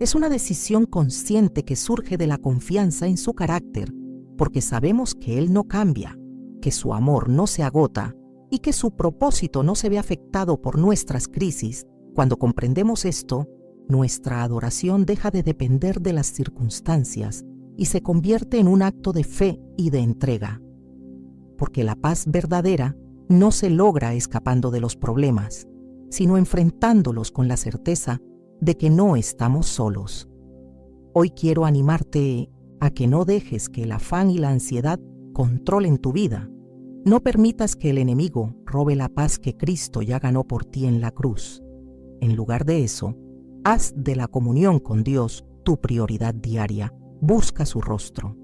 es una decisión consciente que surge de la confianza en su carácter, porque sabemos que Él no cambia, que su amor no se agota y que su propósito no se ve afectado por nuestras crisis. Cuando comprendemos esto, nuestra adoración deja de depender de las circunstancias y se convierte en un acto de fe y de entrega. Porque la paz verdadera no se logra escapando de los problemas, sino enfrentándolos con la certeza de que no estamos solos. Hoy quiero animarte a que no dejes que el afán y la ansiedad controlen tu vida. No permitas que el enemigo robe la paz que Cristo ya ganó por ti en la cruz. En lugar de eso, haz de la comunión con Dios tu prioridad diaria. Busca su rostro.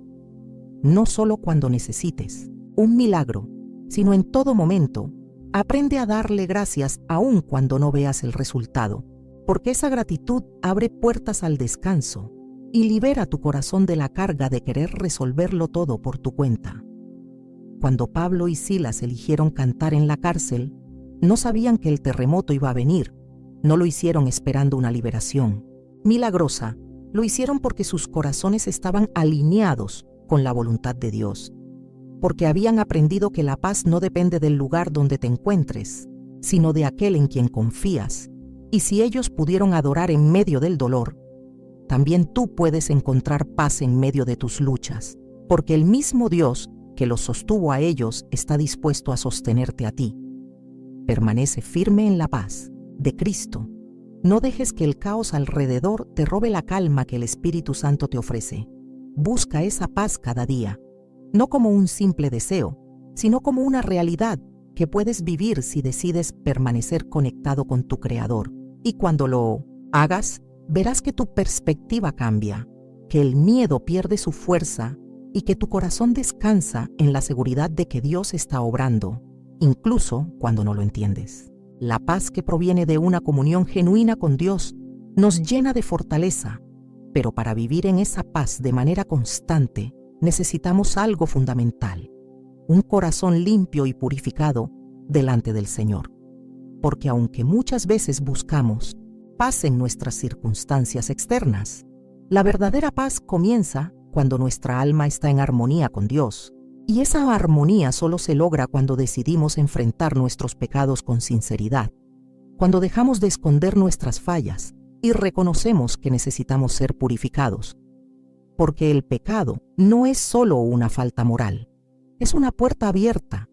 No solo cuando necesites un milagro, sino en todo momento. Aprende a darle gracias aun cuando no veas el resultado, porque esa gratitud abre puertas al descanso y libera tu corazón de la carga de querer resolverlo todo por tu cuenta. Cuando Pablo y Silas eligieron cantar en la cárcel, no sabían que el terremoto iba a venir. No lo hicieron esperando una liberación milagrosa, lo hicieron porque sus corazones estaban alineados con la voluntad de Dios, porque habían aprendido que la paz no depende del lugar donde te encuentres, sino de aquel en quien confías. Y si ellos pudieron adorar en medio del dolor, también tú puedes encontrar paz en medio de tus luchas, porque el mismo Dios que los sostuvo a ellos está dispuesto a sostenerte a ti. Permanece firme en la paz de Cristo. No dejes que el caos alrededor te robe la calma que el Espíritu Santo te ofrece. Busca esa paz cada día, no como un simple deseo, sino como una realidad que puedes vivir si decides permanecer conectado con tu Creador. Y cuando lo hagas, verás que tu perspectiva cambia, que el miedo pierde su fuerza y que tu corazón descansa en la seguridad de que Dios está obrando, incluso cuando no lo entiendes. La paz que proviene de una comunión genuina con Dios nos llena de fortaleza, pero para vivir en esa paz de manera constante necesitamos algo fundamental: un corazón limpio y purificado delante del Señor. Porque aunque muchas veces buscamos paz en nuestras circunstancias externas, la verdadera paz comienza cuando nuestra alma está en armonía con Dios. Y esa armonía solo se logra cuando decidimos enfrentar nuestros pecados con sinceridad, cuando dejamos de esconder nuestras fallas y reconocemos que necesitamos ser purificados. Porque el pecado no es solo una falta moral, es una puerta abierta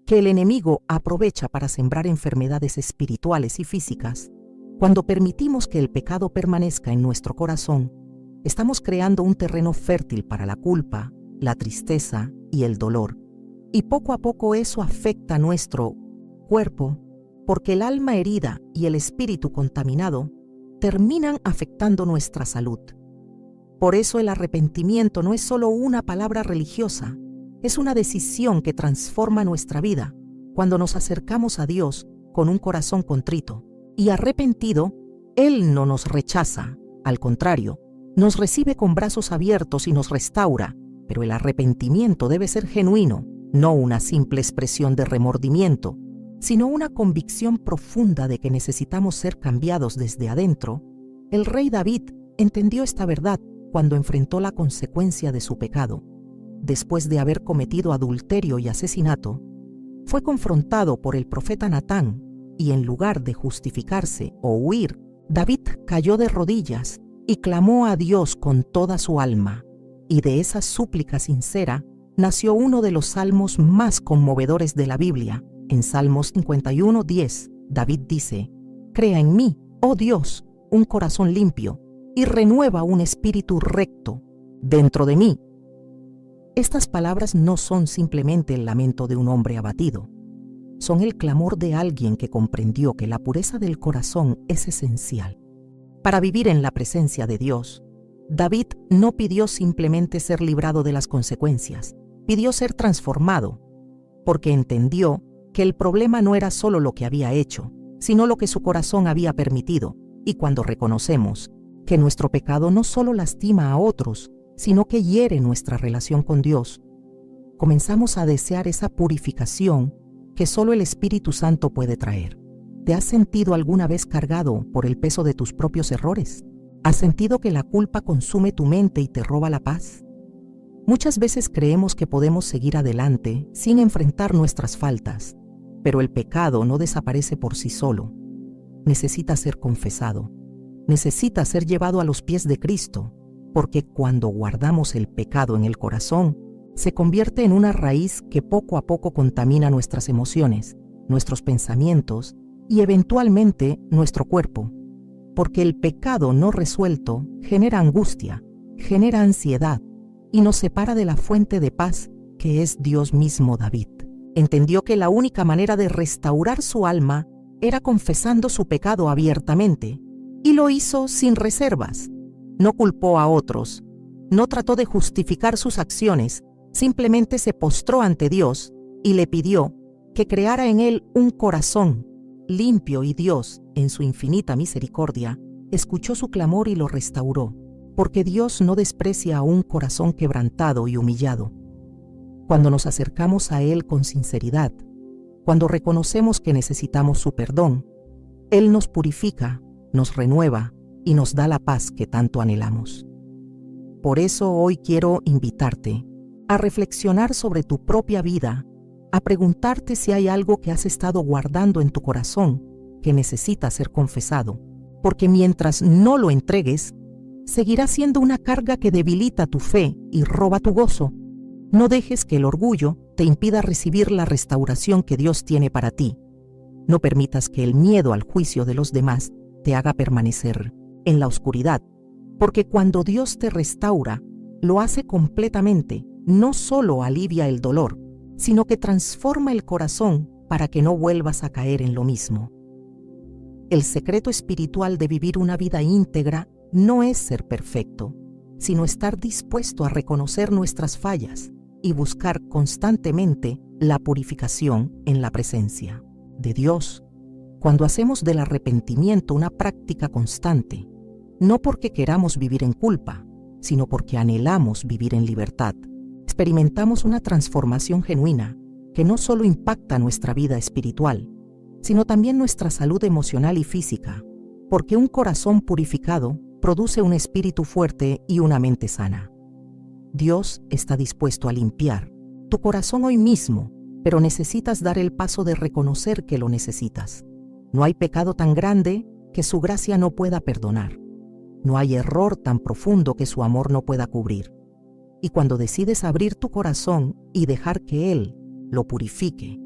que el enemigo aprovecha para sembrar enfermedades espirituales y físicas. Cuando permitimos que el pecado permanezca en nuestro corazón, estamos creando un terreno fértil para la culpa, la tristeza y el dolor. Y poco a poco eso afecta a nuestro cuerpo, porque el alma herida y el espíritu contaminado terminan afectando nuestra salud. Por eso el arrepentimiento no es solo una palabra religiosa, es una decisión que transforma nuestra vida cuando nos acercamos a Dios con un corazón contrito y arrepentido. Él no nos rechaza, al contrario, nos recibe con brazos abiertos y nos restaura, pero el arrepentimiento debe ser genuino, no una simple expresión de remordimiento, sino una convicción profunda de que necesitamos ser cambiados desde adentro. El rey David entendió esta verdad cuando enfrentó la consecuencia de su pecado. Después de haber cometido adulterio y asesinato, fue confrontado por el profeta Natán y en lugar de justificarse o huir, David cayó de rodillas y clamó a Dios con toda su alma. Y de esa súplica sincera nació uno de los salmos más conmovedores de la Biblia. En Salmos 51:10, David dice: «Crea en mí, oh Dios, un corazón limpio, y renueva un espíritu recto dentro de mí». Estas palabras no son simplemente el lamento de un hombre abatido, son el clamor de alguien que comprendió que la pureza del corazón es esencial. Para vivir en la presencia de Dios, David no pidió simplemente ser librado de las consecuencias, pidió ser transformado, porque entendió que el problema no era solo lo que había hecho, sino lo que su corazón había permitido. Y cuando reconocemos que nuestro pecado no solo lastima a otros, sino que hiere nuestra relación con Dios, comenzamos a desear esa purificación que solo el Espíritu Santo puede traer. ¿Te has sentido alguna vez cargado por el peso de tus propios errores? ¿Has sentido que la culpa consume tu mente y te roba la paz? Muchas veces creemos que podemos seguir adelante sin enfrentar nuestras faltas, pero el pecado no desaparece por sí solo. Necesita ser confesado, necesita ser llevado a los pies de Cristo, porque cuando guardamos el pecado en el corazón, se convierte en una raíz que poco a poco contamina nuestras emociones, nuestros pensamientos y eventualmente nuestro cuerpo, porque el pecado no resuelto genera angustia, genera ansiedad y nos separa de la fuente de paz que es Dios mismo. David entendió que la única manera de restaurar su alma era confesando su pecado abiertamente, y lo hizo sin reservas. No culpó a otros, no trató de justificar sus acciones, simplemente se postró ante Dios y le pidió que creara en él un corazón limpio, y Dios, en su infinita misericordia, escuchó su clamor y lo restauró, porque Dios no desprecia a un corazón quebrantado y humillado. Cuando nos acercamos a Él con sinceridad, cuando reconocemos que necesitamos su perdón, Él nos purifica, nos renueva y nos da la paz que tanto anhelamos. Por eso hoy quiero invitarte a reflexionar sobre tu propia vida, a preguntarte si hay algo que has estado guardando en tu corazón que necesita ser confesado, porque mientras no lo entregues, seguirá siendo una carga que debilita tu fe y roba tu gozo. No dejes que el orgullo te impida recibir la restauración que Dios tiene para ti. No permitas que el miedo al juicio de los demás te haga permanecer en la oscuridad, porque cuando Dios te restaura, lo hace completamente, no solo alivia el dolor, sino que transforma el corazón para que no vuelvas a caer en lo mismo. El secreto espiritual de vivir una vida íntegra no es ser perfecto, sino estar dispuesto a reconocer nuestras fallas y buscar constantemente la purificación en la presencia de Dios. Cuando hacemos del arrepentimiento una práctica constante, no porque queramos vivir en culpa, sino porque anhelamos vivir en libertad, experimentamos una transformación genuina que no solo impacta nuestra vida espiritual, sino también nuestra salud emocional y física, porque un corazón purificado produce un espíritu fuerte y una mente sana. Dios está dispuesto a limpiar tu corazón hoy mismo, pero necesitas dar el paso de reconocer que lo necesitas. No hay pecado tan grande que su gracia no pueda perdonar. No hay error tan profundo que su amor no pueda cubrir. Y cuando decides abrir tu corazón y dejar que Él lo purifique,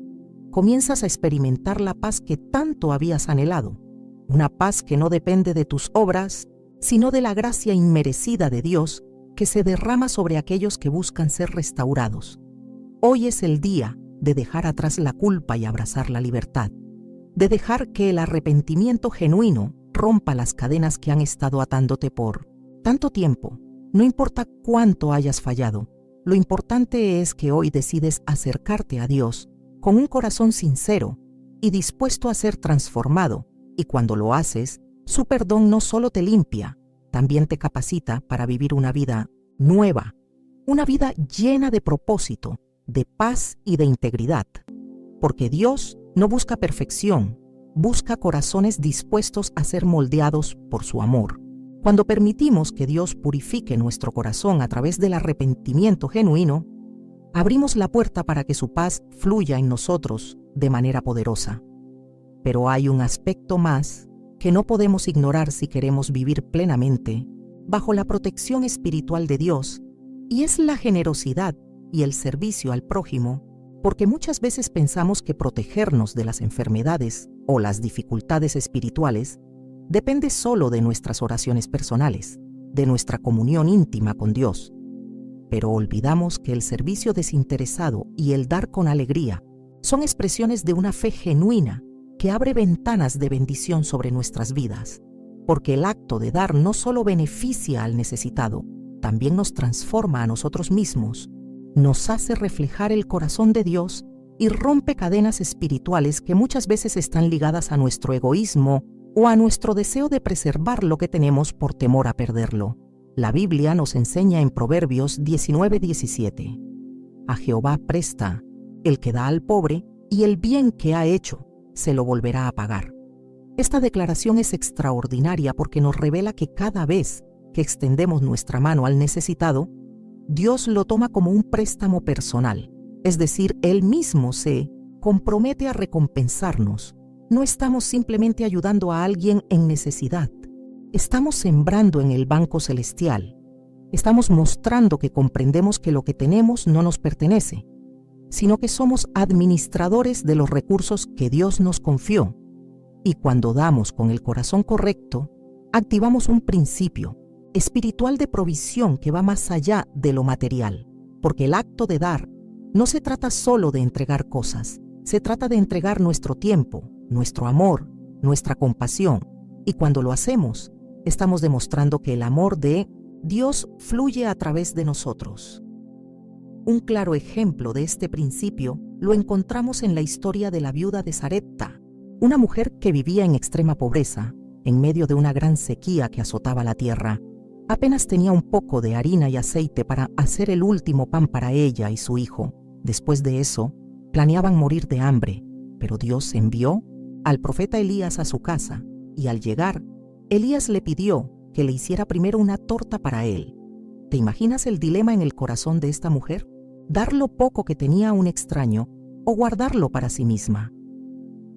comienzas a experimentar la paz que tanto habías anhelado, una paz que no depende de tus obras, sino de la gracia inmerecida de Dios que se derrama sobre aquellos que buscan ser restaurados. Hoy es el día de dejar atrás la culpa y abrazar la libertad, de dejar que el arrepentimiento genuino rompa las cadenas que han estado atándote por tanto tiempo. No importa cuánto hayas fallado, lo importante es que hoy decides acercarte a Dios con un corazón sincero y dispuesto a ser transformado, y cuando lo haces, su perdón no solo te limpia, también te capacita para vivir una vida nueva, una vida llena de propósito, de paz y de integridad. Porque Dios no busca perfección, busca corazones dispuestos a ser moldeados por su amor. Cuando permitimos que Dios purifique nuestro corazón a través del arrepentimiento genuino, abrimos la puerta para que su paz fluya en nosotros de manera poderosa. Pero hay un aspecto más que no podemos ignorar si queremos vivir plenamente bajo la protección espiritual de Dios, y es la generosidad y el servicio al prójimo, porque muchas veces pensamos que protegernos de las enfermedades o las dificultades espirituales depende solo de nuestras oraciones personales, de nuestra comunión íntima con Dios. Pero olvidamos que el servicio desinteresado y el dar con alegría son expresiones de una fe genuina que abre ventanas de bendición sobre nuestras vidas, porque el acto de dar no solo beneficia al necesitado, también nos transforma a nosotros mismos, nos hace reflejar el corazón de Dios y rompe cadenas espirituales que muchas veces están ligadas a nuestro egoísmo o a nuestro deseo de preservar lo que tenemos por temor a perderlo. La Biblia nos enseña en Proverbios 19:17: a Jehová presta el que da al pobre, y el bien que ha hecho se lo volverá a pagar. Esta declaración es extraordinaria porque nos revela que cada vez que extendemos nuestra mano al necesitado, Dios lo toma como un préstamo personal, es decir, Él mismo se compromete a recompensarnos. No estamos simplemente ayudando a alguien en necesidad, estamos sembrando en el banco celestial. Estamos mostrando que comprendemos que lo que tenemos no nos pertenece, sino que somos administradores de los recursos que Dios nos confió. Y cuando damos con el corazón correcto, activamos un principio espiritual de provisión que va más allá de lo material, porque el acto de dar no se trata solo de entregar cosas, se trata de entregar nuestro tiempo, nuestro amor, nuestra compasión, y cuando lo hacemos, estamos demostrando que el amor de Dios fluye a través de nosotros. Un claro ejemplo de este principio lo encontramos en la historia de la viuda de Sarepta, una mujer que vivía en extrema pobreza, en medio de una gran sequía que azotaba la tierra. Apenas tenía un poco de harina y aceite para hacer el último pan para ella y su hijo. Después de eso, planeaban morir de hambre, pero Dios envió al profeta Elías a su casa, y al llegar, Elías le pidió que le hiciera primero una torta para él. ¿Te imaginas el dilema en el corazón de esta mujer? ¿Dar lo poco que tenía a un extraño o guardarlo para sí misma?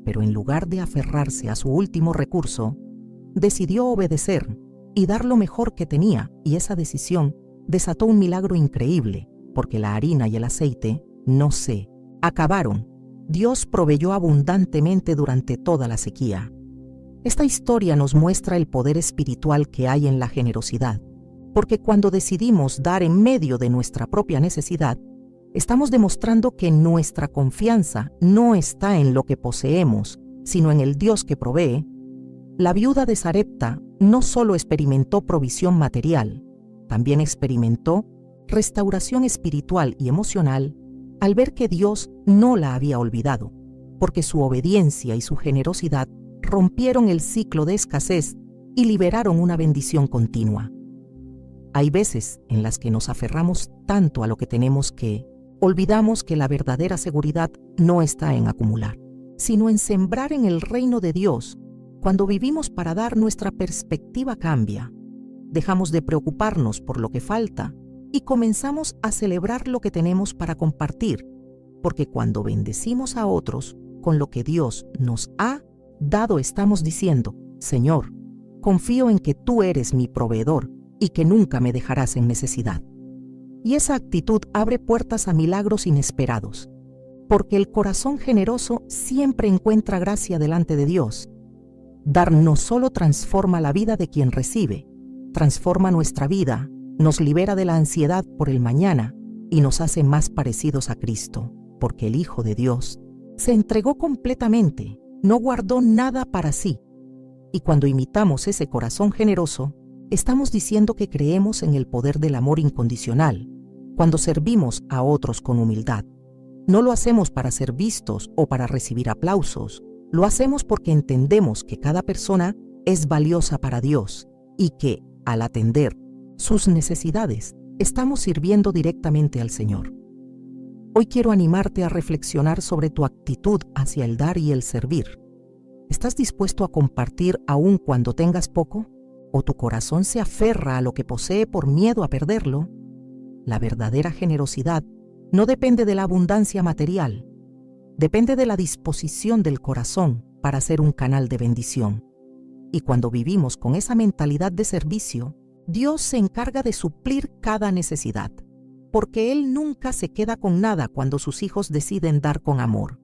Pero en lugar de aferrarse a su último recurso, decidió obedecer y dar lo mejor que tenía, y esa decisión desató un milagro increíble, porque la harina y el aceite no se acabaron. Dios proveyó abundantemente durante toda la sequía. Esta historia nos muestra el poder espiritual que hay en la generosidad, porque cuando decidimos dar en medio de nuestra propia necesidad, estamos demostrando que nuestra confianza no está en lo que poseemos, sino en el Dios que provee. La viuda de Sarepta no solo experimentó provisión material, también experimentó restauración espiritual y emocional al ver que Dios no la había olvidado, porque su obediencia y su generosidad rompieron el ciclo de escasez y liberaron una bendición continua. Hay veces en las que nos aferramos tanto a lo que tenemos que olvidamos que la verdadera seguridad no está en acumular, sino en sembrar en el reino de Dios. Cuando vivimos para dar, nuestra perspectiva cambia. Dejamos de preocuparnos por lo que falta y comenzamos a celebrar lo que tenemos para compartir, porque cuando bendecimos a otros con lo que Dios nos ha dado, estamos diciendo: Señor, confío en que tú eres mi proveedor y que nunca me dejarás en necesidad. Y esa actitud abre puertas a milagros inesperados, porque el corazón generoso siempre encuentra gracia delante de Dios. Dar no solo transforma la vida de quien recibe, transforma nuestra vida, nos libera de la ansiedad por el mañana y nos hace más parecidos a Cristo, porque el Hijo de Dios se entregó completamente, no guardó nada para sí. Y cuando imitamos ese corazón generoso, estamos diciendo que creemos en el poder del amor incondicional. Cuando servimos a otros con humildad, no lo hacemos para ser vistos o para recibir aplausos. Lo hacemos porque entendemos que cada persona es valiosa para Dios y que, al atender sus necesidades, estamos sirviendo directamente al Señor. Hoy quiero animarte a reflexionar sobre tu actitud hacia el dar y el servir. ¿Estás dispuesto a compartir aun cuando tengas poco? ¿O tu corazón se aferra a lo que posee por miedo a perderlo? La verdadera generosidad no depende de la abundancia material, depende de la disposición del corazón para ser un canal de bendición. Y cuando vivimos con esa mentalidad de servicio, Dios se encarga de suplir cada necesidad, porque Él nunca se queda con nada cuando sus hijos deciden dar con amor.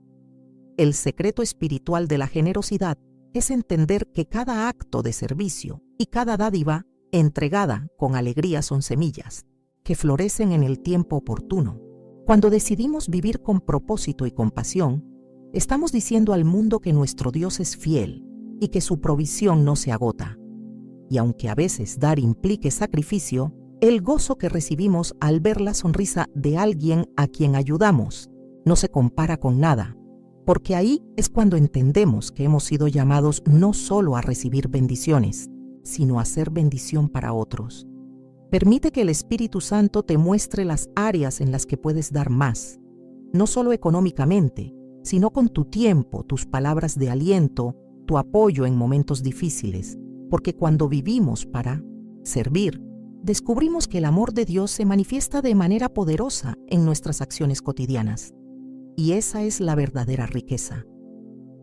El secreto espiritual de la generosidad es entender que cada acto de servicio y cada dádiva entregada con alegría son semillas que florecen en el tiempo oportuno. Cuando decidimos vivir con propósito y compasión, estamos diciendo al mundo que nuestro Dios es fiel y que su provisión no se agota. Y aunque a veces dar implique sacrificio, el gozo que recibimos al ver la sonrisa de alguien a quien ayudamos no se compara con nada, porque ahí es cuando entendemos que hemos sido llamados no solo a recibir bendiciones, sino a ser bendición para otros. Permite que el Espíritu Santo te muestre las áreas en las que puedes dar más, no solo económicamente, sino con tu tiempo, tus palabras de aliento, tu apoyo en momentos difíciles, porque cuando vivimos para servir, descubrimos que el amor de Dios se manifiesta de manera poderosa en nuestras acciones cotidianas. Y esa es la verdadera riqueza: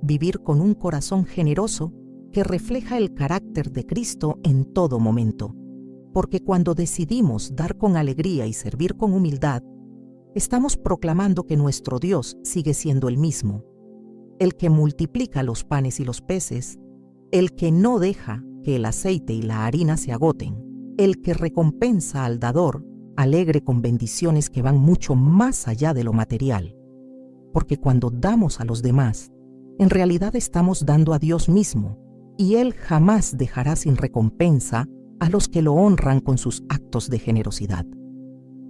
vivir con un corazón generoso que refleja el carácter de Cristo en todo momento. Porque cuando decidimos dar con alegría y servir con humildad, estamos proclamando que nuestro Dios sigue siendo el mismo, el que multiplica los panes y los peces, el que no deja que el aceite y la harina se agoten, el que recompensa al dador, alegre con bendiciones que van mucho más allá de lo material. Porque cuando damos a los demás, en realidad estamos dando a Dios mismo, y Él jamás dejará sin recompensa a los que lo honran con sus actos de generosidad.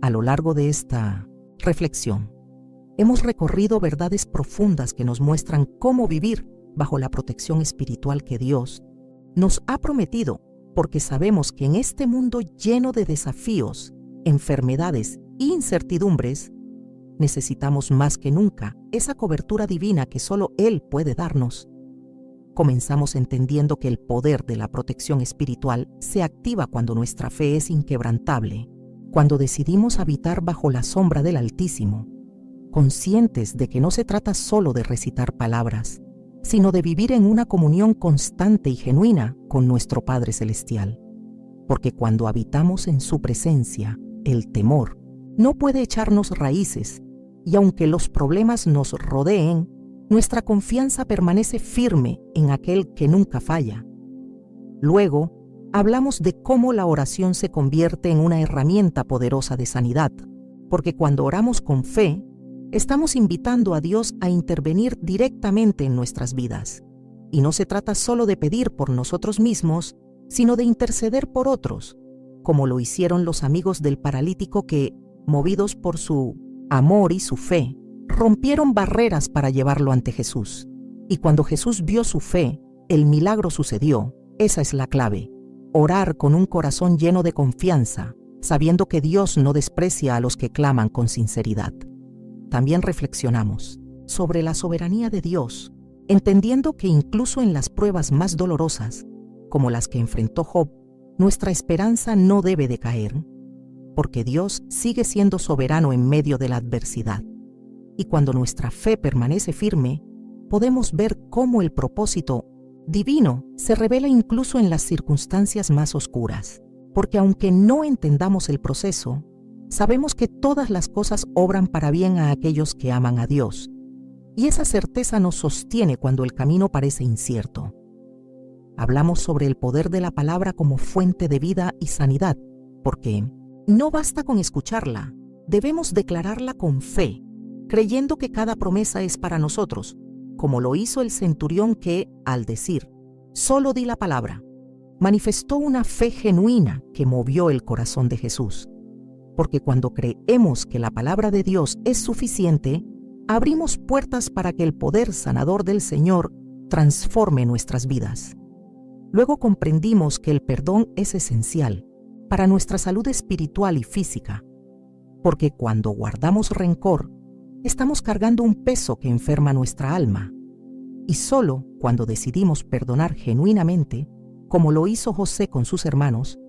A lo largo de esta reflexión, hemos recorrido verdades profundas que nos muestran cómo vivir bajo la protección espiritual que Dios nos ha prometido, porque sabemos que en este mundo lleno de desafíos, enfermedades e incertidumbres, necesitamos más que nunca esa cobertura divina que solo Él puede darnos. Comenzamos entendiendo que el poder de la protección espiritual se activa cuando nuestra fe es inquebrantable, cuando decidimos habitar bajo la sombra del Altísimo, conscientes de que no se trata solo de recitar palabras, sino de vivir en una comunión constante y genuina con nuestro Padre Celestial. Porque cuando habitamos en su presencia, el temor no puede echarnos raíces, y aunque los problemas nos rodeen, nuestra confianza permanece firme en aquel que nunca falla. Luego, hablamos de cómo la oración se convierte en una herramienta poderosa de sanidad, porque cuando oramos con fe, estamos invitando a Dios a intervenir directamente en nuestras vidas. Y no se trata solo de pedir por nosotros mismos, sino de interceder por otros, como lo hicieron los amigos del paralítico que, movidos por su amor y su fe, rompieron barreras para llevarlo ante Jesús. Y cuando Jesús vio su fe, el milagro sucedió. Esa es la clave. Orar con un corazón lleno de confianza, sabiendo que Dios no desprecia a los que claman con sinceridad. También reflexionamos sobre la soberanía de Dios, entendiendo que incluso en las pruebas más dolorosas, como las que enfrentó Job, nuestra esperanza no debe decaer, porque Dios sigue siendo soberano en medio de la adversidad. Y cuando nuestra fe permanece firme, podemos ver cómo el propósito divino se revela incluso en las circunstancias más oscuras, porque aunque no entendamos el proceso, sabemos que todas las cosas obran para bien a aquellos que aman a Dios, y esa certeza nos sostiene cuando el camino parece incierto. Hablamos sobre el poder de la palabra como fuente de vida y sanidad, porque no basta con escucharla, debemos declararla con fe, creyendo que cada promesa es para nosotros, como lo hizo el centurión que, al decir, solo di la palabra, manifestó una fe genuina que movió el corazón de Jesús. Porque cuando creemos que la palabra de Dios es suficiente, abrimos puertas para que el poder sanador del Señor transforme nuestras vidas. Luego comprendimos que el perdón es esencial para nuestra salud espiritual y física, porque cuando guardamos rencor, estamos cargando un peso que enferma nuestra alma. Y solo cuando decidimos perdonar genuinamente, como lo hizo José con sus hermanos,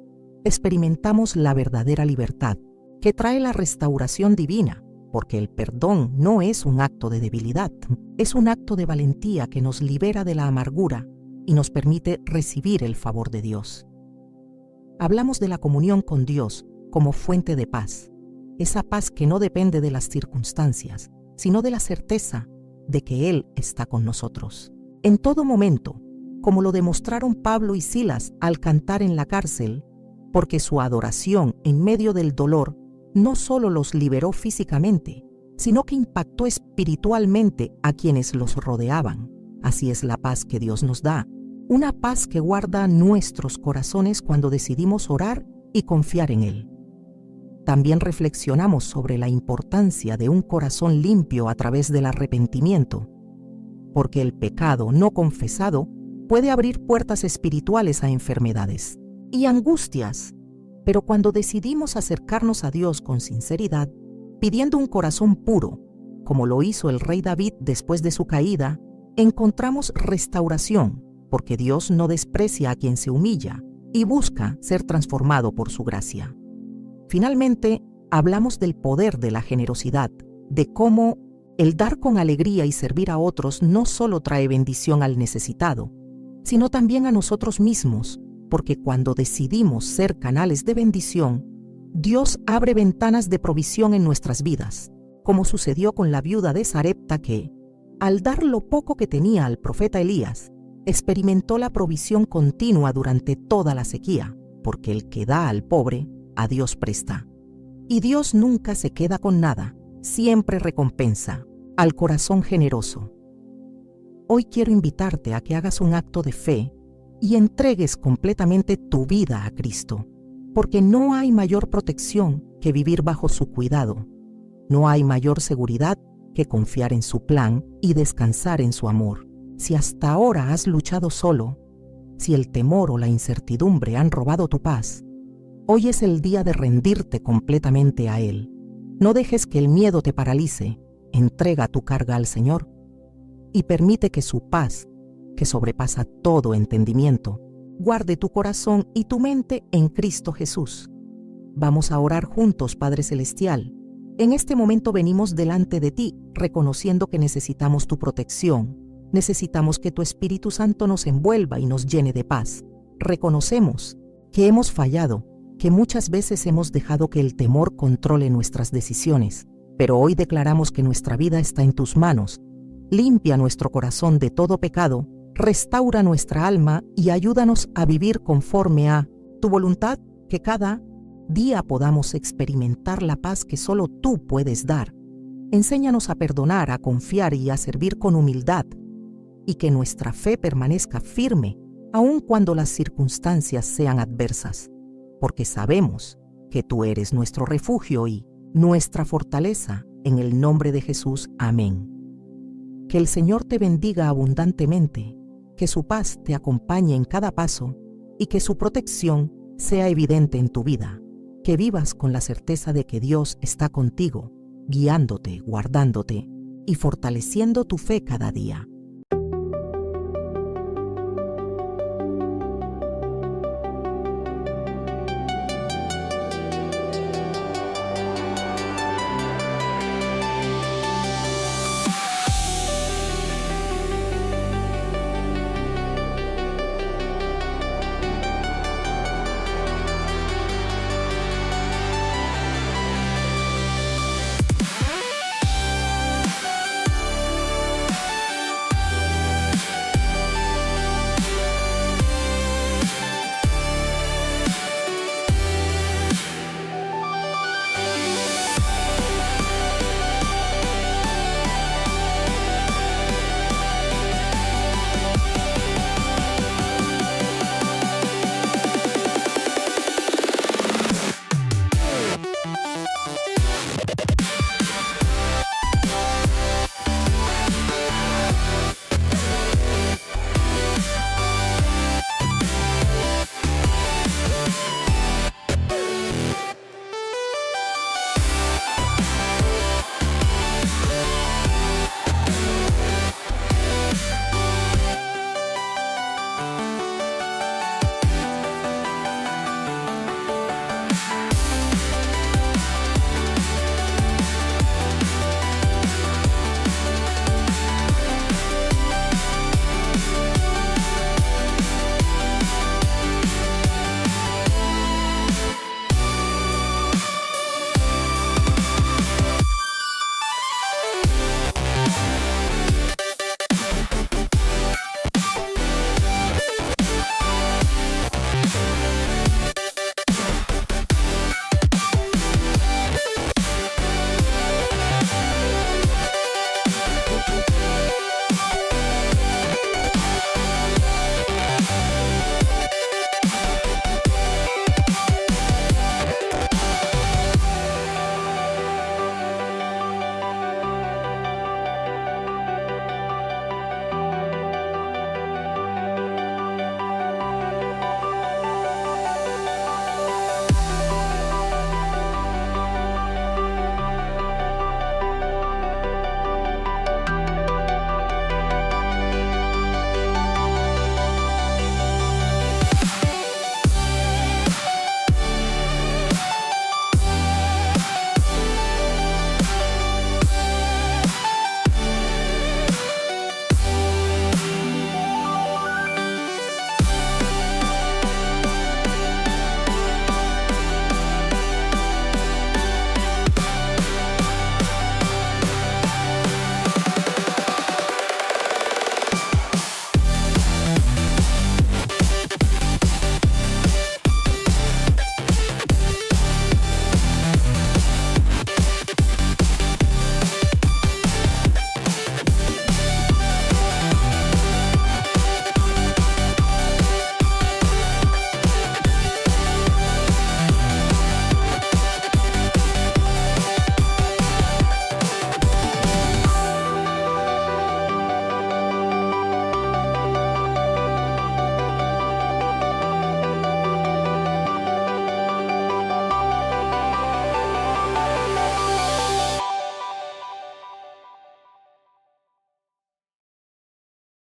experimentamos la verdadera libertad, que trae la restauración divina, porque el perdón no es un acto de debilidad, es un acto de valentía que nos libera de la amargura y nos permite recibir el favor de Dios. Hablamos de la comunión con Dios como fuente de paz, esa paz que no depende de las circunstancias, sino de la certeza de que Él está con nosotros. En todo momento, como lo demostraron Pablo y Silas al cantar en la cárcel, porque su adoración en medio del dolor no solo los liberó físicamente, sino que impactó espiritualmente a quienes los rodeaban. Así es la paz que Dios nos da, una paz que guarda nuestros corazones cuando decidimos orar y confiar en Él. También reflexionamos sobre la importancia de un corazón limpio a través del arrepentimiento, porque el pecado no confesado puede abrir puertas espirituales a enfermedades y angustias, pero cuando decidimos acercarnos a Dios con sinceridad, pidiendo un corazón puro, como lo hizo el rey David después de su caída, encontramos restauración, porque Dios no desprecia a quien se humilla y busca ser transformado por su gracia. Finalmente, hablamos del poder de la generosidad, de cómo el dar con alegría y servir a otros no solo trae bendición al necesitado, sino también a nosotros mismos, porque cuando decidimos ser canales de bendición, Dios abre ventanas de provisión en nuestras vidas, como sucedió con la viuda de Sarepta que, al dar lo poco que tenía al profeta Elías, experimentó la provisión continua durante toda la sequía, porque el que da al pobre, a Dios presta. Y Dios nunca se queda con nada, siempre recompensa al corazón generoso. Hoy quiero invitarte a que hagas un acto de fe y entregues completamente tu vida a Cristo, porque no hay mayor protección que vivir bajo su cuidado. No hay mayor seguridad que confiar en su plan y descansar en su amor. Si hasta ahora has luchado solo, si el temor o la incertidumbre han robado tu paz, hoy es el día de rendirte completamente a Él. No dejes que el miedo te paralice. Entrega tu carga al Señor y permite que su paz, que sobrepasa todo entendimiento, guarde tu corazón y tu mente en Cristo Jesús. Vamos a orar juntos, Padre Celestial. En este momento venimos delante de ti, reconociendo que necesitamos tu protección. Necesitamos que tu Espíritu Santo nos envuelva y nos llene de paz. Reconocemos que hemos fallado, que muchas veces hemos dejado que el temor controle nuestras decisiones, pero hoy declaramos que nuestra vida está en tus manos Limpia nuestro corazón de todo pecado, restaura nuestra alma y ayúdanos a vivir conforme a tu voluntad, que cada día podamos experimentar la paz que solo tú puedes dar. Enséñanos a perdonar, a confiar y a servir con humildad, y que nuestra fe permanezca firme, aun cuando las circunstancias sean adversas, porque sabemos que tú eres nuestro refugio y nuestra fortaleza. En el nombre de Jesús, amén. Que el Señor te bendiga abundantemente, que su paz te acompañe en cada paso y que su protección sea evidente en tu vida. Que vivas con la certeza de que Dios está contigo, guiándote, guardándote y fortaleciendo tu fe cada día.